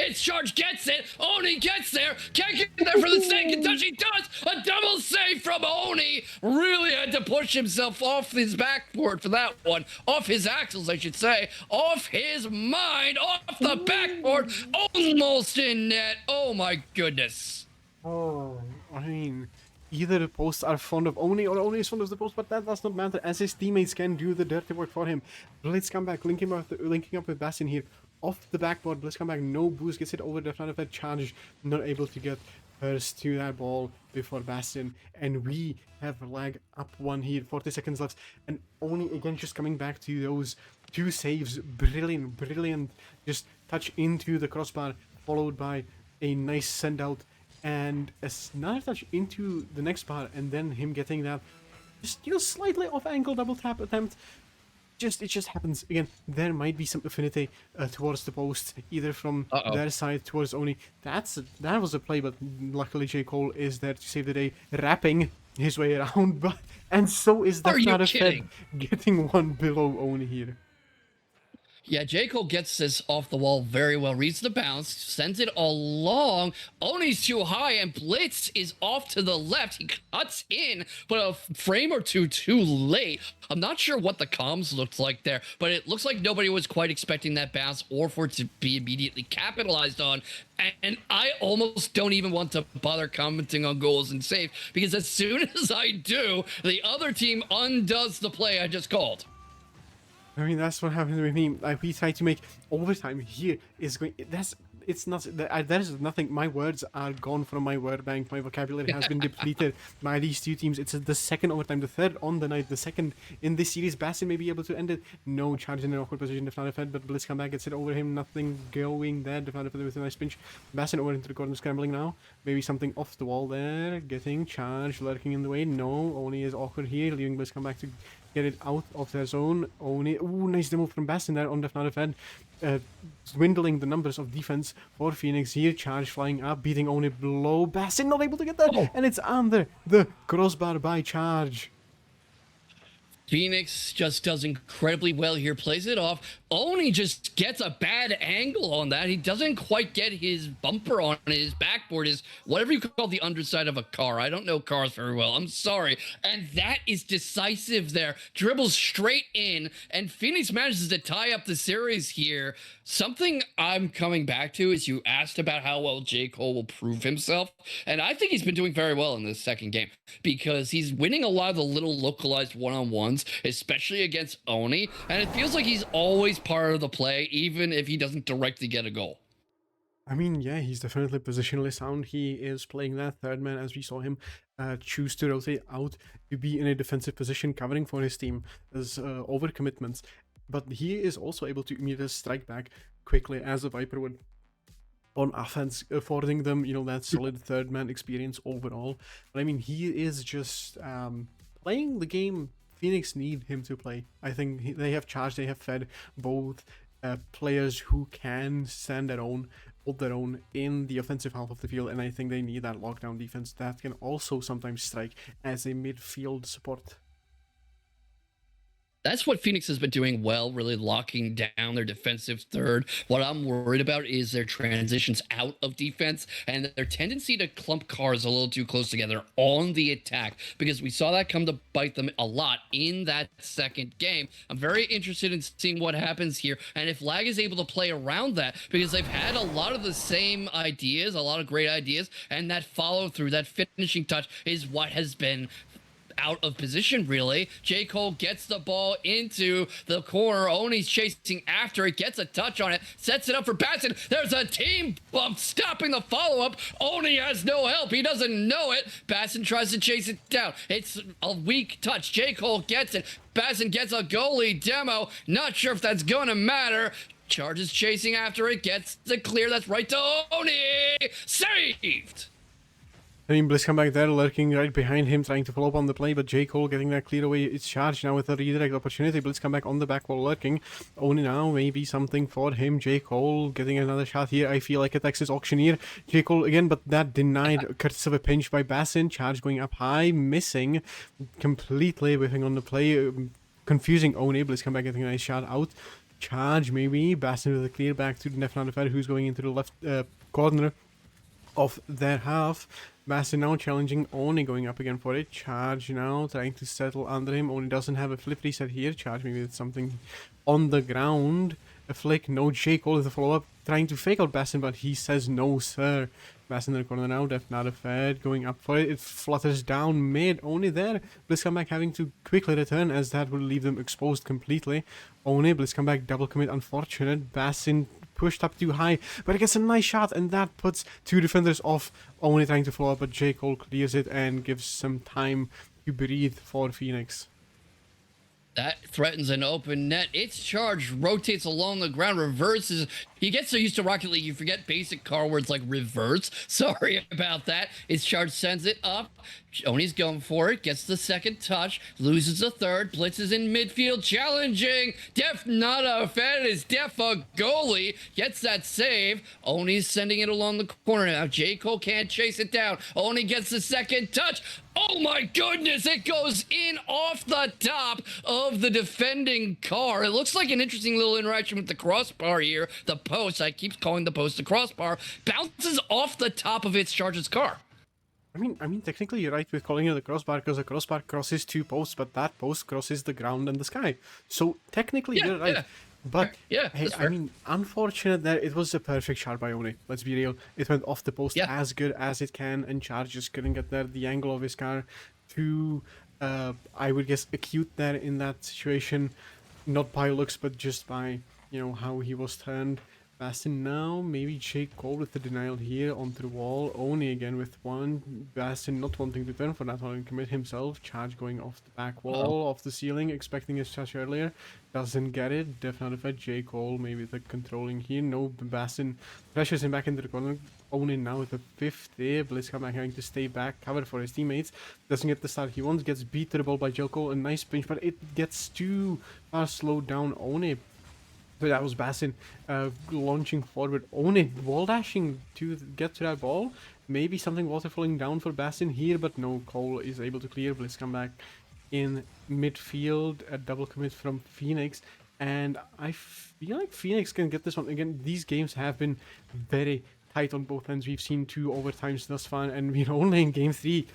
gets it, Oni gets there, can't get there for the second touch, he does, a double save from Oni, really had to push himself off his backboard for that one, off his axles I should say, off his mind, off the backboard, almost in net, oh my goodness. Oh, I mean, either the posts are fond of Oni or Oni is fond of the post, but that does not matter as his teammates can do the dirty work for him. Blitz come back, linking up with Bastion here. Off the backboard, Blitz come back, no boost, gets it over the front of that charge, not able to get first to that ball before Bastion, and we have a lag up one here, 40 seconds left, and Oni again just coming back to those two saves, brilliant, just touch into the crossbar, followed by a nice send out, and another touch into the next bar, and then him getting that just slightly off angle double tap attempt. It just happens again. There might be some affinity towards the post, either from their side towards Oni. That was a play, but luckily J. Cole is there to save the day, wrapping his way around. But and so is the Fed getting one below Oni here. Yeah, J. Cole gets this off the wall very well, reads the bounce, sends it along. Oni's too high, and Blitz is off to the left. He cuts in, but a frame or two too late. I'm not sure what the comms looked like there, but it looks like nobody was quite expecting that bounce or for it to be immediately capitalized on. And I almost don't even want to bother commenting on goals and save, because as soon as I do, the other team undoes the play I just called. I mean, that's what happens with me. We try to make overtime here is going. It's not. There's nothing. My words are gone from my word bank. My vocabulary has been depleted by these two teams. It's the second overtime, the third on the night, the second in this series. Bastion may be able to end it. No charge in an awkward position. If not a Fed, but Blitz come back, gets it over him. Nothing going there. Defender with a nice pinch. Bastion over into the corner, scrambling now. Maybe something off the wall there. Getting charged, lurking in the way. No, Oni is awkward here. Leaving Blitz come back to get it out of their zone. Oni, ooh, nice demo from Bastion there on the Fed. Dwindling the numbers of defense for Phoenix here. Charge flying up, beating Oni below. Bastion not able to get that, and it's under the crossbar by Charge. Phoenix just does incredibly well here, plays it off. Oni just gets a bad angle on that. He doesn't quite get his bumper on his backboard, is whatever you call the underside of a car. I don't know cars very well. I'm sorry. And that is decisive there. Dribbles straight in, and Phoenix manages to tie up the series here. Something I'm coming back to is you asked about how well J. Cole will prove himself. And I think he's been doing very well in this second game because he's winning a lot of the little localized one-on-ones, especially against Oni. And it feels like he's always part of the play, even if he doesn't directly get a goal. I mean, yeah, he's definitely positionally sound. He is playing that third man, as we saw him choose to rotate out to be in a defensive position, covering for his team as overcommitments. But he is also able to immediately strike back quickly, as a Viper would on offense, affording them, that solid third man experience overall. But I mean, he is just playing the game Phoenix need him to play. I think they have charged, they have fed both players who can stand their own, hold their own in the offensive half of the field, and I think they need that lockdown defense that can also sometimes strike as a midfield support. That's what Phoenix has been doing well, really locking down their defensive third. What I'm worried about is their transitions out of defense and their tendency to clump cars a little too close together on the attack, because we saw that come to bite them a lot in that second game. I'm very interested in seeing what happens here and if Lag is able to play around that, because they've had a lot of the same ideas, a lot of great ideas, and that follow through, that finishing touch is what has been out of position, really. J. Cole gets the ball into the corner. Oni's chasing after it, gets a touch on it, sets it up for Batson. There's a team bump stopping the follow-up. Oni has no help. He doesn't know it. Batson tries to chase it down. It's a weak touch. J. Cole gets it. Batson gets a goalie demo. Not sure if that's going to matter. Charges chasing after it, gets the clear. That's right to Oni. Saved! I mean, Bliss come back there, lurking right behind him, trying to follow up on the play, but J. Cole getting that clear away. It's charged now with a redirect opportunity. Bliss come back on the back wall, lurking. Only now, maybe something for him. J. Cole getting another shot here. I feel like a Texas auctioneer. J. Cole again, but that denied, courtesy of a pinch by Bassin. Charge going up high, missing completely, whiffing on the play, confusing Oni. Bliss come back getting a nice shot out. Charge maybe. Bassin with a clear back to the Nefna Fair, who's going into the left corner of their half. Bassin now challenging Oni, going up again for it. Charge now, trying to settle under him. Oni doesn't have a flip reset here. Charge maybe with something on the ground. A flick, no. J. Cole with the follow-up, trying to fake out Bassin, but he says no, sir. Bassin in the corner now, Def not a Fed, going up for it. It flutters down mid. Oni there. Bliss come back having to quickly return, as that will leave them exposed completely. Oni, Bliss come back, double commit, unfortunate. Bassin pushed up too high, but it gets a nice shot, and that puts two defenders off. Only trying to follow up, but J. Cole clears it and gives some time to breathe for Phoenix. That threatens an open net. It's charged, rotates along the ground, reverses. You get so used to Rocket League, you forget basic car words like reverse. Sorry about that. It's charged, sends it up. Oni's going for it, gets the second touch, loses the third, blitzes in midfield, challenging. Def not a fan, is Def a goalie, gets that save. Oni's sending it along the corner now. J. Cole can't chase it down. Oni gets the second touch. Oh my goodness, it goes in off the top of the defending car. It looks like an interesting little interaction with the crossbar here. The post, I keep calling the post the crossbar, bounces off the top of its Chargers car. I mean, technically you're right with calling it a crossbar, because a crossbar crosses two posts, but that post crosses the ground and the sky. So technically you're right. Yeah. But yeah, hey, I mean, unfortunate that it was a perfect shot by Oni. Let's be real. It went off the post as good as it can, and Charge just couldn't get there. The angle of his car too, I would guess, acute there in that situation. Not by looks, but just by, you know, how he was turned. Bastin now, maybe J. Cole with the denial here onto the wall. Oni again with one. Bastin not wanting to turn for that one and commit himself. Charge going off the back wall, off the ceiling, expecting his touch earlier. Doesn't get it. Definitely fed. J. Cole maybe the controlling here. No, Bastin pressures him back into the corner. Oni now with the fifth there. Bliss come back having to stay back, cover for his teammates. Doesn't get the start he wants. Gets beat to the ball by J. Cole. A nice pinch, but it gets too far slowed down Oni. But that was Bassin launching forward, Oni wall dashing to get to that ball. Maybe something water falling down for Bassin here, but no, Cole is able to clear. Bliss come back in midfield, a double commit from Phoenix. And I feel like Phoenix can get this one. Again, these games have been very tight on both ends. We've seen 2 overtimes thus far, and we're only in game 3.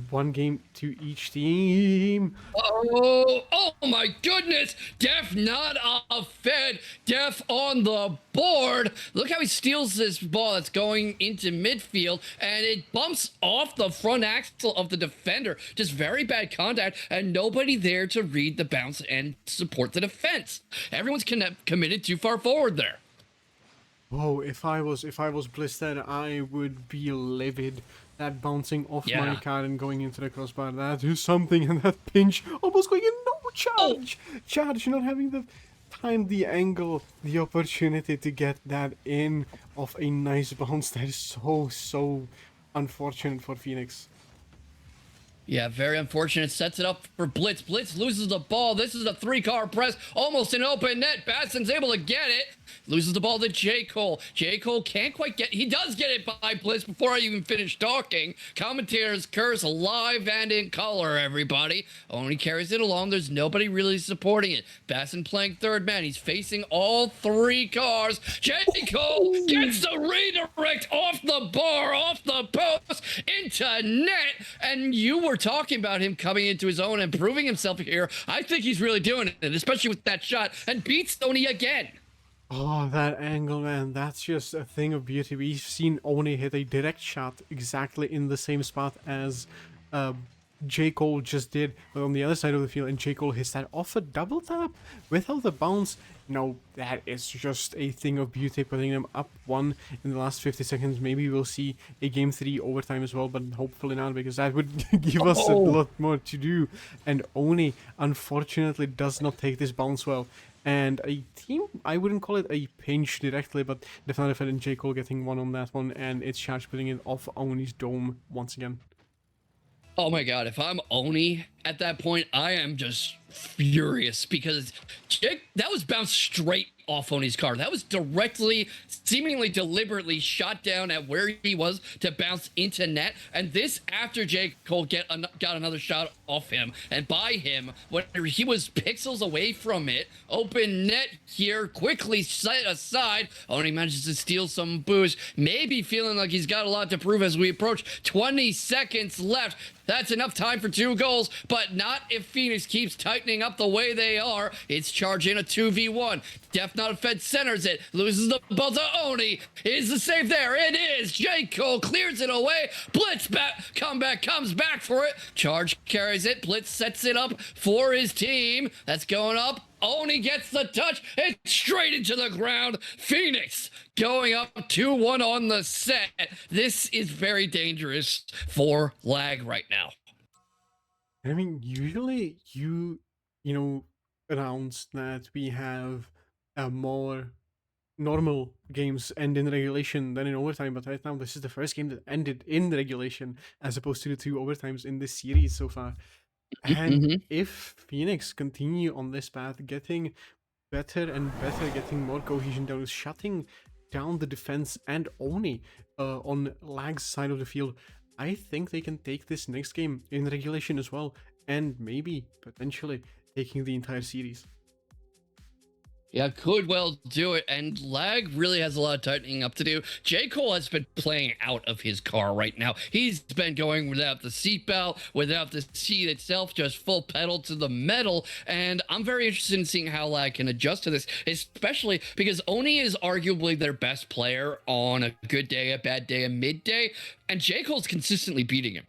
1 game to each team. Oh my goodness! Def not a Fed. Def on the board. Look how he steals this ball that's going into midfield, and it bumps off the front axle of the defender. Just very bad contact, and nobody there to read the bounce and support the defense. Everyone's committed too far forward there. Oh, if I was Bliss then, I would be livid. That bouncing off my car and going into the crossbar, that is something, and that pinch almost going in, no charge! Charge not having the time, the angle, the opportunity to get that in off a nice bounce. That is so unfortunate for Phoenix. Yeah, very unfortunate. Sets it up for Blitz. Blitz loses the ball. This is a three-car press, almost an open net. Basson's able to get it. Loses the ball to J. Cole. J. Cole can't quite get. He does get it by Blitz before I even finish talking. Commentators curse live and in color, everybody. Only carries it along. There's nobody really supporting it. Basson playing third man. He's facing all three cars. J. Cole gets the redirect off the bar, off the post, into net. And you were talking about him coming into his own and proving himself here. I think he's really doing it, especially with that shot, and beats Tony again. Oh, that angle, man, that's just a thing of beauty. We've seen Oni hit a direct shot exactly in the same spot as J. Cole just did, but on the other side of the field, and J. Cole hits that off a double tap without the bounce. No, that is just a thing of beauty, putting them up one in the last 50 seconds. Maybe we'll see a game 3 overtime as well, but hopefully not, because that would give us a lot more to do. And Oni, unfortunately, does not take this bounce well. And a team, I wouldn't call it a pinch directly, but definitely Fed and J. Cole getting one on that one, and it's Charge putting it off Oni's dome once again. Oh my god, if I'm Oni at that point, I am just furious because that was bounced straight off Oni's car. That was directly, seemingly deliberately shot down at where he was to bounce into net. And this after J. Cole got another shot off him and by him when he was pixels away from it. Open net here, quickly set aside. Oni manages to steal some boost, maybe feeling like he's got a lot to prove as we approach 20 seconds left. That's enough time for 2 goals, but not if Phoenix keeps tightening up the way they are. It's charging a 2v1. Def Not Fed centers it, loses the ball to Oni. Is the save there? It is. J. Cole clears it away. Blitz comeback comes back for it. Charge carries it. Blitz sets it up for his team. That's going up. Oni gets the touch. It's straight into the ground. Phoenix going up 2-1 on the set. This is very dangerous for Lag right now. I mean, usually you announce that we have a more normal games end in regulation than in overtime, but right now this is the first game that ended in regulation as opposed to the 2 overtimes in this series so far. And if Phoenix continue on this path, getting better and better, getting more cohesion down, shutting down the defense and Oni on Lag's side of the field, I think they can take this next game in regulation as well, and maybe potentially taking the entire series. Yeah, could well do it. And Lag really has a lot of tightening up to do. J. Cole has been playing out of his car right now. He's been going without the seatbelt, without the seat itself, just full pedal to the metal. And I'm very interested in seeing how Lag can adjust to this, especially because Oni is arguably their best player on a good day, a bad day, a midday. And J. Cole's consistently beating him.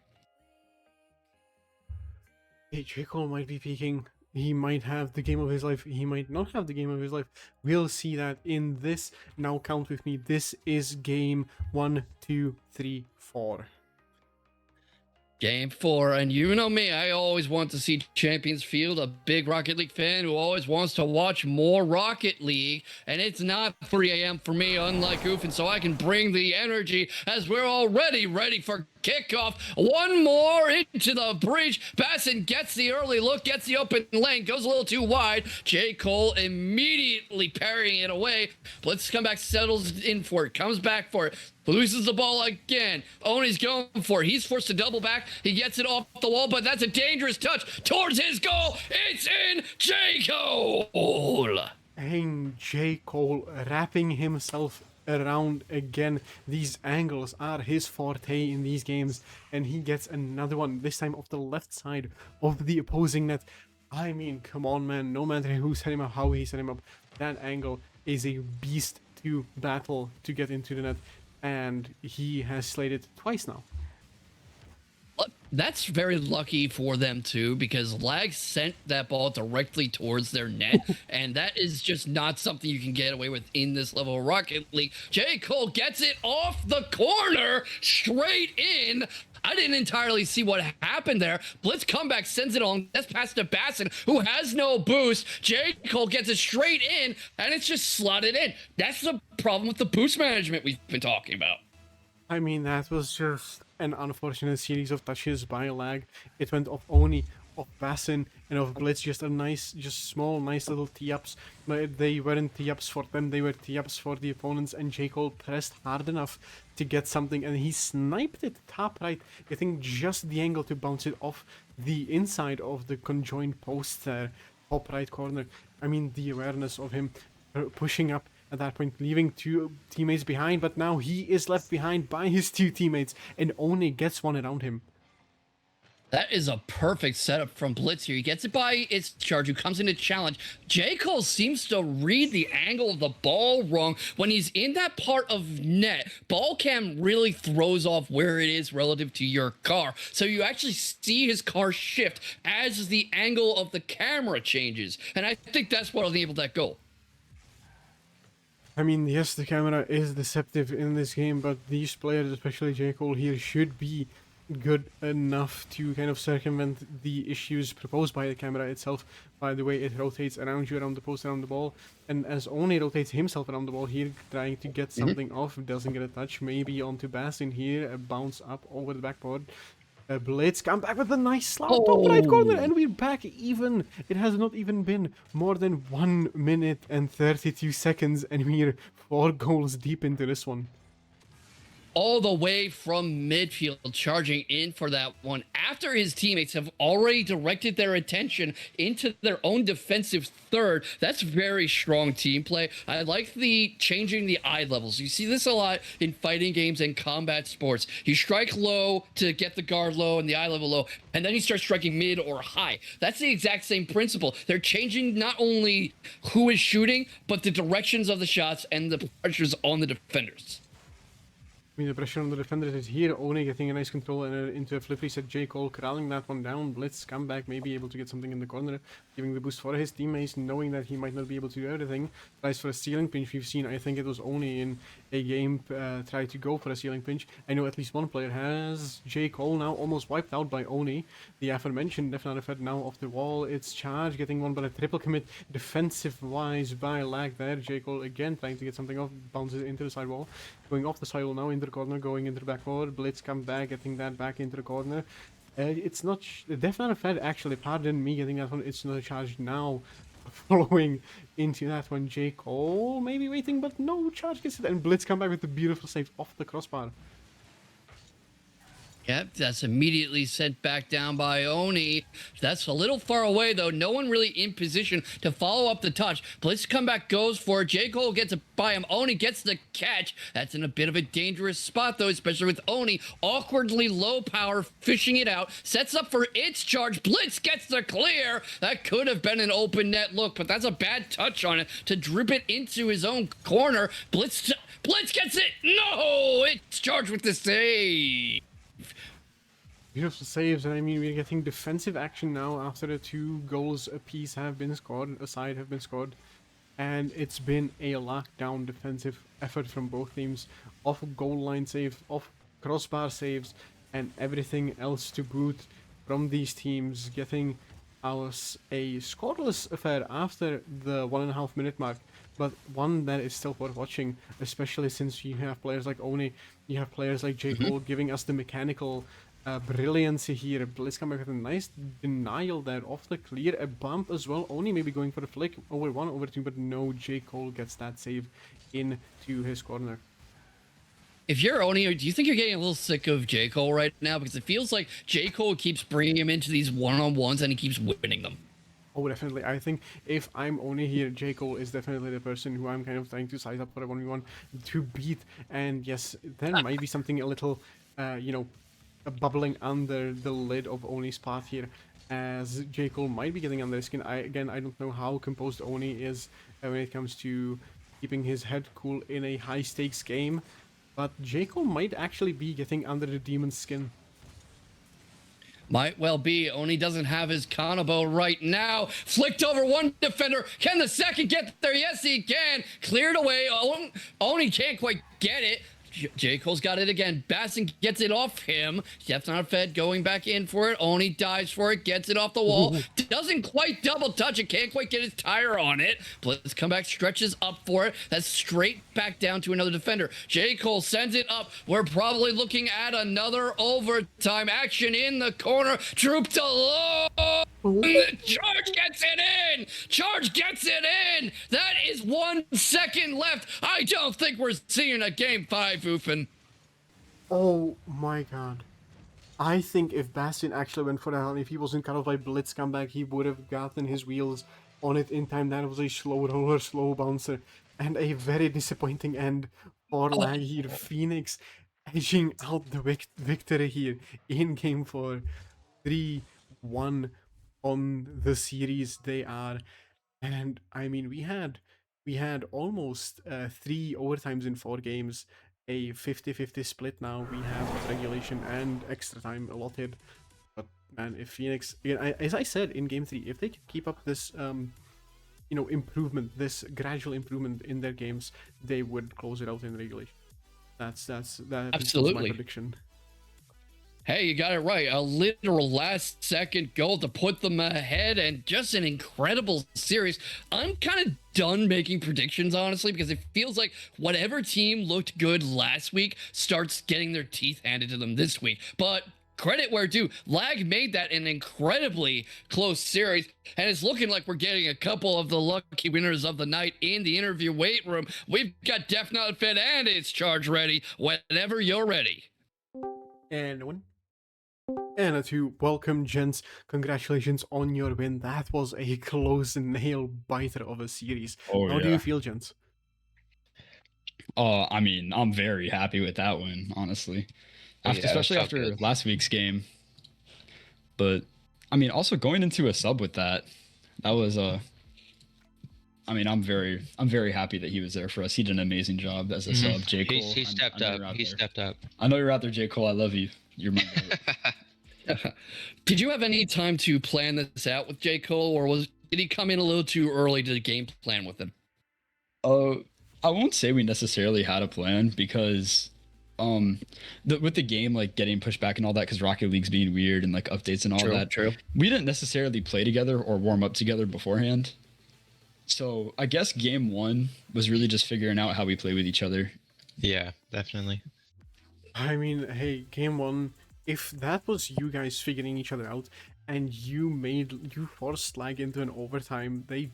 Hey, J. Cole might be peaking. He might have the game of his life. He might not have the game of his life. We'll see that in this. Now count with me. This is game 1, 2, 3, 4. Game 4, and you know me, I always want to see Champions Field, a big Rocket League fan who always wants to watch more Rocket League, and it's not 3 a.m. for me, unlike Oof, and so I can bring the energy as we're already ready for kickoff. One more into the breach. Basson gets the early look, gets the open lane, goes a little too wide. J. Cole immediately parrying it away. Blitz comeback, settles in for it, comes back for it. Loses the ball again. Oni's going for it. He's forced to double back. He gets it off the wall, but that's a dangerous touch towards his goal. It's in. J. Cole. And J. Cole wrapping himself around again. These angles are his forte in these games, and he gets another one, this time off the left side of the opposing net. I mean, come on, man. No matter who set him up, how he set him up, that angle is a beast to battle to get into the net. And he has slayed it twice now. That's very lucky for them too, because Lag sent that ball directly towards their net, and that is just not something you can get away with in this level of Rocket League. J. Cole gets it off the corner, straight in. I didn't entirely see what happened there. Blitz comeback sends it on. That's past to Basson, who has no boost. J. Cole gets it straight in, and it's just slotted in. That's the problem with the boost management we've been talking about. I mean, that was just an unfortunate series of touches by lag. It went off Oni, off Bassin, and off Blitz. Just a nice, just small, nice little tee-ups. But they weren't tee-ups for them, they were tee-ups for the opponents, and J. Cole pressed hard enough to get something, and he sniped it top right, getting just the angle to bounce it off the inside of the conjoined post there, top right corner. I mean, the awareness of him pushing up at that point, leaving two teammates behind, but now he is left behind by his two teammates, and only gets one around him. That is a perfect setup from Blitz here. He gets it by its charge, who comes in to challenge. J. Cole seems to read the angle of the ball wrong. When he's in that part of net, ball cam really throws off where it is relative to your car. So you actually see his car shift as the angle of the camera changes. And I think that's what enabled that goal. I mean, yes, the camera is deceptive in this game, but these players, especially J. Cole here, should be good enough to kind of circumvent the issues proposed by the camera itself, by the way it rotates around you, around the post, around the ball. And as Oni rotates himself around the ball here, trying to get something off, doesn't get a touch, maybe onto Bassin here, a bounce up over the backboard. Blitz come back with a nice slap top right corner, and we're back even. It has not even been more than 1 minute and 32 seconds, and we're 4 goals deep into this one. All the way from midfield, charging in for that one after his teammates have already directed their attention into their own defensive third. That's very strong team play. I like the changing the eye levels. You see this a lot in fighting games and combat sports. You strike low to get the guard low and the eye level low, and then you start striking mid or high. That's the exact same principle. They're changing not only who is shooting, but the directions of the shots and the pressures on the defenders. I mean, the pressure on the defenders is here. Oni getting a nice control into a flip reset. J. Cole corralling that one down. Blitz comeback, maybe able to get something in the corner, giving the boost for his teammates, knowing that he might not be able to do everything. Tries for a ceiling pinch. We've seen, I think it was Oni in a game, try to go for a ceiling pinch. I know at least one player has. J. Cole now almost wiped out by Oni. The aforementioned definitely fed now off the wall. It's Charge getting one, but a triple commit defensive-wise by lag there. J. Cole again trying to get something off, bounces into the sidewall. Going off the sidewall now, into the corner, going into the backboard. Blitz comes back, getting that back into the corner. It's not... definitely fed, actually. Pardon me getting that one. It's not a Charge now. Following into that one, J. Cole maybe waiting, but no, Charge gets it. And Blitz come back with the beautiful save off the crossbar. Yep, that's immediately sent back down by Oni. That's a little far away, though. No one really in position to follow up the touch. Blitz comeback goes for it. J. Cole gets it by him. Oni gets the catch. That's in a bit of a dangerous spot, though, especially with Oni awkwardly low power, fishing it out. Sets up for its charge. Blitz gets the clear. That could have been an open net look, but that's a bad touch on it to drip it into his own corner. Blitz gets it. No, it's charged with the save. Beautiful saves, and I mean, we're getting defensive action now after the 2 goals apiece have been scored, aside have been scored, and it's been a lockdown defensive effort from both teams, off goal line saves, off crossbar saves, and everything else to boot from these teams, getting us a scoreless affair after the 1.5 minute mark, but one that is still worth watching, especially since you have players like Oni, you have players like J. Cole giving us the mechanical brilliance here. Blitz come back with a nice denial there off the clear, a bump as well. Only maybe going for a flick over 1, over 2, but no, J. Cole gets that save into his corner. If you're Oni, do you think you're getting a little sick of J. Cole right now? Because it feels like J. Cole keeps bringing him into these one-on-ones and he keeps winning them. Oh, definitely. I think if I'm Oni here, J. Cole is definitely the person who I'm kind of trying to size up for a 1v1 to beat. And yes, there might be something a little, you know, bubbling under the lid of Oni's path here, as J. Cole might be getting under his skin. I don't know how composed Oni is when it comes to keeping his head cool in a high-stakes game, but J. Cole might actually be getting under the demon's skin. Might well be. Oni doesn't have his Kanabo right now. Flicked over one defender. Can the second get there? Yes, he can. Cleared away. Oni can't quite get it. J. Cole's got it again. Basson gets it off him. That's not fed. Going back in for it. Oni dives for it. Gets it off the wall. Doesn't quite double touch it. Can't quite get his tire on it. Blitz comeback stretches up for it. That's straight back down to another defender. J. Cole sends it up. We're probably looking at another overtime action in the corner. Troop alone. Charge gets it in. Charge gets it in. That is 1 second left. I don't think we're seeing a game 5, Oofin. Oh my god. I think if Bastion actually went for that, if he wasn't cut off by Blitz comeback, he would have gotten his wheels on it in time. That was a slow roller, slow bouncer, and a very disappointing end for Lag here. Phoenix edging out the victory here in game 4. 3-1 on the series they are. And I mean, we had almost 3 overtimes in 4 games, a 50-50 split now. We have regulation and extra time allotted. But man, if Phoenix, as I said in game 3, if they can keep up this improvement, this gradual improvement in their games, they would close it out in regulation. That Absolutely. was my prediction. Hey, you got it right. A literal last second goal to put them ahead, and just an incredible series. I'm kind of done making predictions, honestly, because it feels like whatever team looked good last week starts getting their teeth handed to them this week. But credit where due, Lag made that an incredibly close series, and it's looking like we're getting a couple of the lucky winners of the night in the interview weight room. We've got Def Not Fit and it's Charge ready whenever you're ready. And 1 and a 2. Welcome, gents. Congratulations on your win. That was a close nail biter of a series. How do you feel, gents? I mean, I'm very happy with that win, honestly. Especially after last week's game. But I mean, also going into a sub with that was I mean, I'm very happy that he was there for us. He did an amazing job as a sub. J. Cole. He stepped up. He stepped up. I know you're out there, J. Cole. I love you. You're my Did you have any time to plan this out with J. Cole, or did he come in a little too early to game plan with him? I won't say we necessarily had a plan, because with the game like getting pushed back and all that, because Rocket League's being weird and like updates and all that. True. We didn't necessarily play together or warm up together beforehand. So I guess game 1 was really just figuring out how we play with each other. Yeah, definitely. I mean, hey, game 1, if that was you guys figuring each other out and you forced Lag into an overtime, they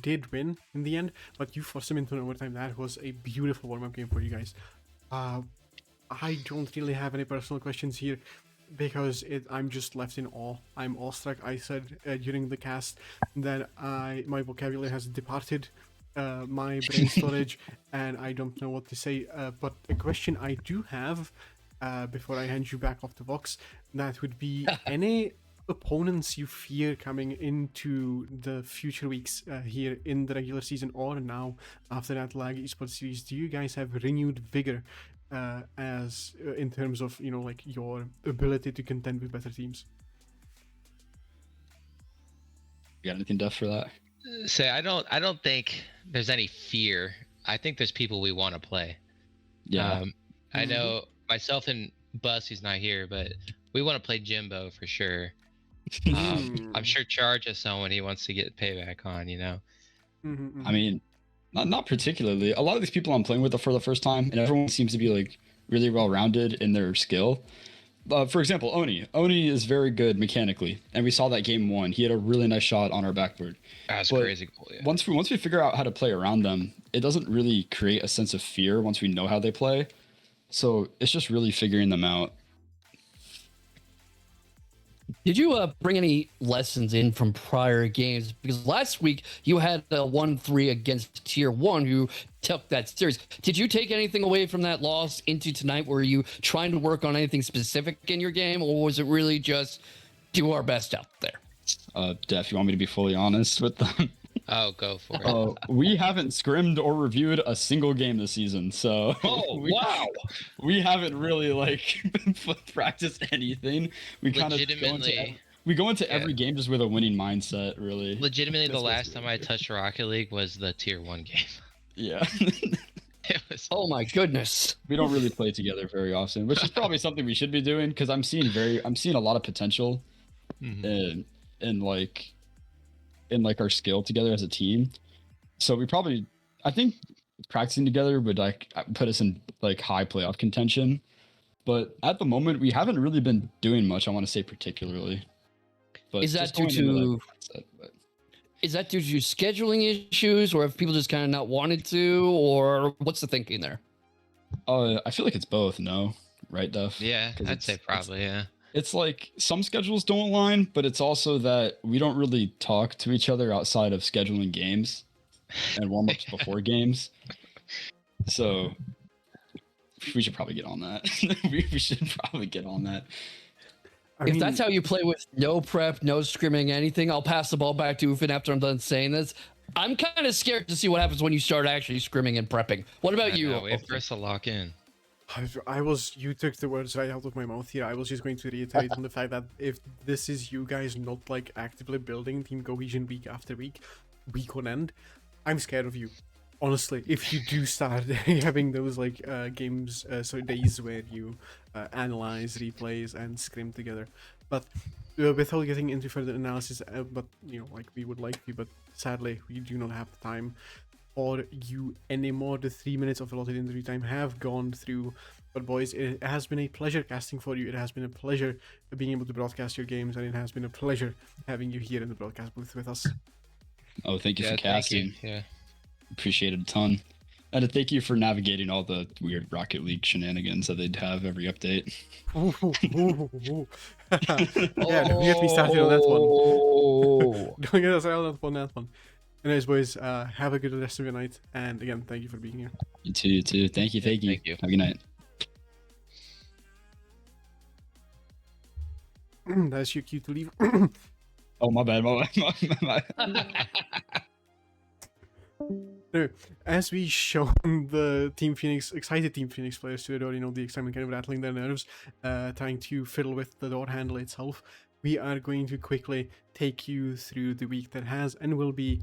did win in the end, but you forced him into an overtime. That was a beautiful warm-up game for you guys. I don't really have any personal questions here, because I'm just left in awe. I'm awestruck. I said during the cast that my vocabulary has departed my brain storage, and I don't know what to say. But a question I do have before I hand you back off to Vox, that would be any opponents you fear coming into the future weeks here in the regular season, or now after that Lag Esports series. Do you guys have renewed vigor as in terms of like your ability to contend with better teams? You got anything, Def, for that? Say, I don't think there's any fear. I think there's people we want to play. Yeah. I know myself and Bus, who's not here, but we want to play Jimbo for sure. I'm sure Charge is someone he wants to get payback on, I mean, not particularly. A lot of these people I'm playing with are for the first time, and everyone seems to be like really well-rounded in their skill. For example, Oni is very good mechanically, and we saw that game 1. He had a really nice shot on our backboard. That's crazy cool. Yeah. Once we figure out how to play around them, it doesn't really create a sense of fear once we know how they play. So it's just really figuring them out. Did you bring any lessons in from prior games? Because last week you had a 1-3 against Tier 1 who took that series. Did you take anything away from that loss into tonight? Were you trying to work on anything specific in your game, or was it really just do our best out there? Def, you want me to be fully honest with them? Oh, go for it. We haven't scrimmed or reviewed a single game this season, so wow. We haven't really practiced anything. We kind of go into every game just with a winning mindset, really. Legitimately, the last time I touched Rocket League was the Tier 1 game. Yeah. It was. Oh my goodness. We don't really play together very often, which is probably something we should be doing because I'm seeing a lot of potential in like our skill together as a team. So I think practicing together would like put us in like high playoff contention. But at the moment, we haven't really been doing much. I want to say particularly. But Is that due to scheduling issues, or have people just kind of not wanted to, or what's the thinking there? I feel like it's both. No, right, Duff? Yeah, I'd say probably. Yeah. It's like some schedules don't align, but it's also that we don't really talk to each other outside of scheduling games and warm-ups before games. So we should probably get on that. we should probably get on that. If that's how you play with no prep, no scrimming, anything, I'll pass the ball back to Ufin after I'm done saying this. I'm kind of scared to see what happens when you start actually scrimming and prepping. What about you? Wait for us to lock in. You took the words right out of my mouth here. I was just going to reiterate on the fact that if this is you guys not like actively building team cohesion week after week on end, I'm scared of you. Honestly, if you do start having those like days where you analyze replays and scrim together, but without getting into further analysis, but like we would like to, but sadly we do not have the time for you anymore. The 3 minutes of allotted interview time have gone through. But boys, it has been a pleasure casting for you. It has been a pleasure being able to broadcast your games, and it has been a pleasure having you here in the broadcast booth with us. Oh, thank you for casting. Thank you. Yeah. Appreciate it a ton. And thank you for navigating all the weird Rocket League shenanigans that they'd have every update. Yeah, don't get me started on that one. Don't get us started on that one. Anyways, boys, have a good rest of your night. And again, thank you for being here. You too. Thank you. Thank you. Have a good night. That's your cue to leave. Oh, my bad. Anyway, as we shown the excited Team Phoenix players to already know the excitement kind of rattling their nerves, trying to fiddle with the door handle itself, we are going to quickly take you through the week that has and will be,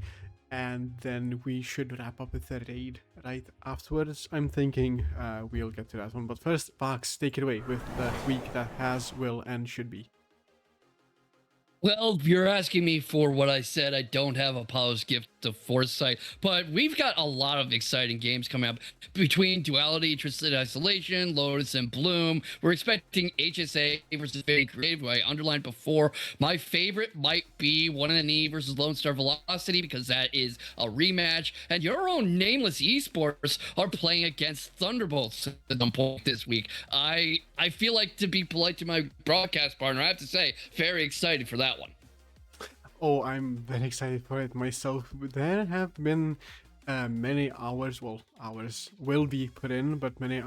and then we should wrap up with the raid right afterwards. I'm thinking we'll get to that one, but first, Box, take it away with the week that has, will, and should be. Well, you're asking me for what I said. I don't have Apollo's gift of foresight, but we've got a lot of exciting games coming up between Duality, Twisted Isolation, Lotus, and Bloom. We're expecting HSA versus Very Creative, who I underlined before. My favorite might be One and E versus Lone Star Velocity, because that is a rematch. And your own Nameless Esports are playing against Thunderbolts at some point this week. I feel like, to be polite to my broadcast partner, I have to say, very excited for that one. Oh, I'm very excited for it myself. There have been many hours will be put in, but many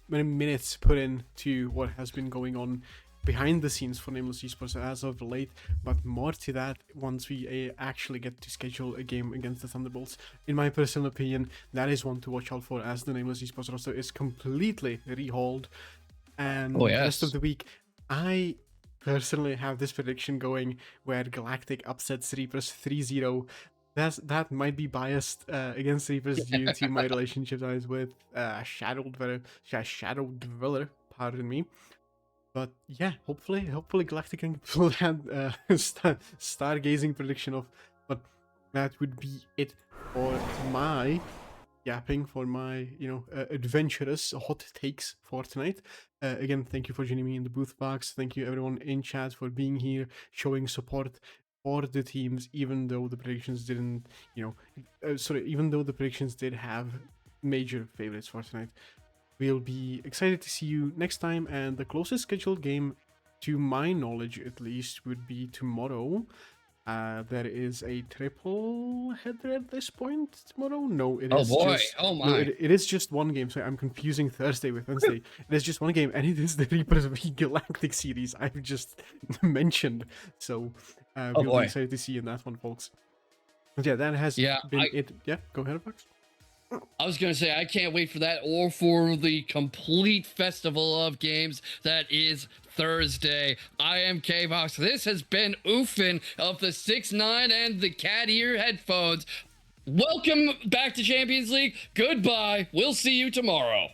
minutes put in to what has been going on behind the scenes for Nameless Esports as of late, but more to that once we actually get to schedule a game against the Thunderbolts. In my personal opinion, that is one to watch out for, as the Nameless Esports roster is completely rehauled. And the rest of the week, I personally have this prediction going where Galactic upsets Reapers 3-0. That might be biased against Reapers due to my relationship ties with Shadow Dweller, pardon me. But yeah, hopefully Galactic can pull that stargazing prediction off. But that would be it for my yapping, for my adventurous hot takes for tonight. Again, thank you for joining me in the booth, Box. Thank you everyone in chat for being here, showing support for the teams, even though the predictions didn't, even though the predictions did have major favorites for tonight. We'll be excited to see you next time, and the closest scheduled game, to my knowledge at least, would be tomorrow. There is a triple header at this point tomorrow. No, it is. It is just one game. So I'm confusing Thursday with Wednesday. It is just one game, and it is the Reapers v Galactic series I've just mentioned. So we'll be excited to see you in that one, folks. But yeah, that has been it. Yeah, go ahead, Fox. I was going to say, I can't wait for that, or for the complete festival of games that is Thursday. I am K-Box. This has been Ufin of the 6ix9ine and the cat ear headphones. Welcome back to Champions League. Goodbye. We'll see you tomorrow.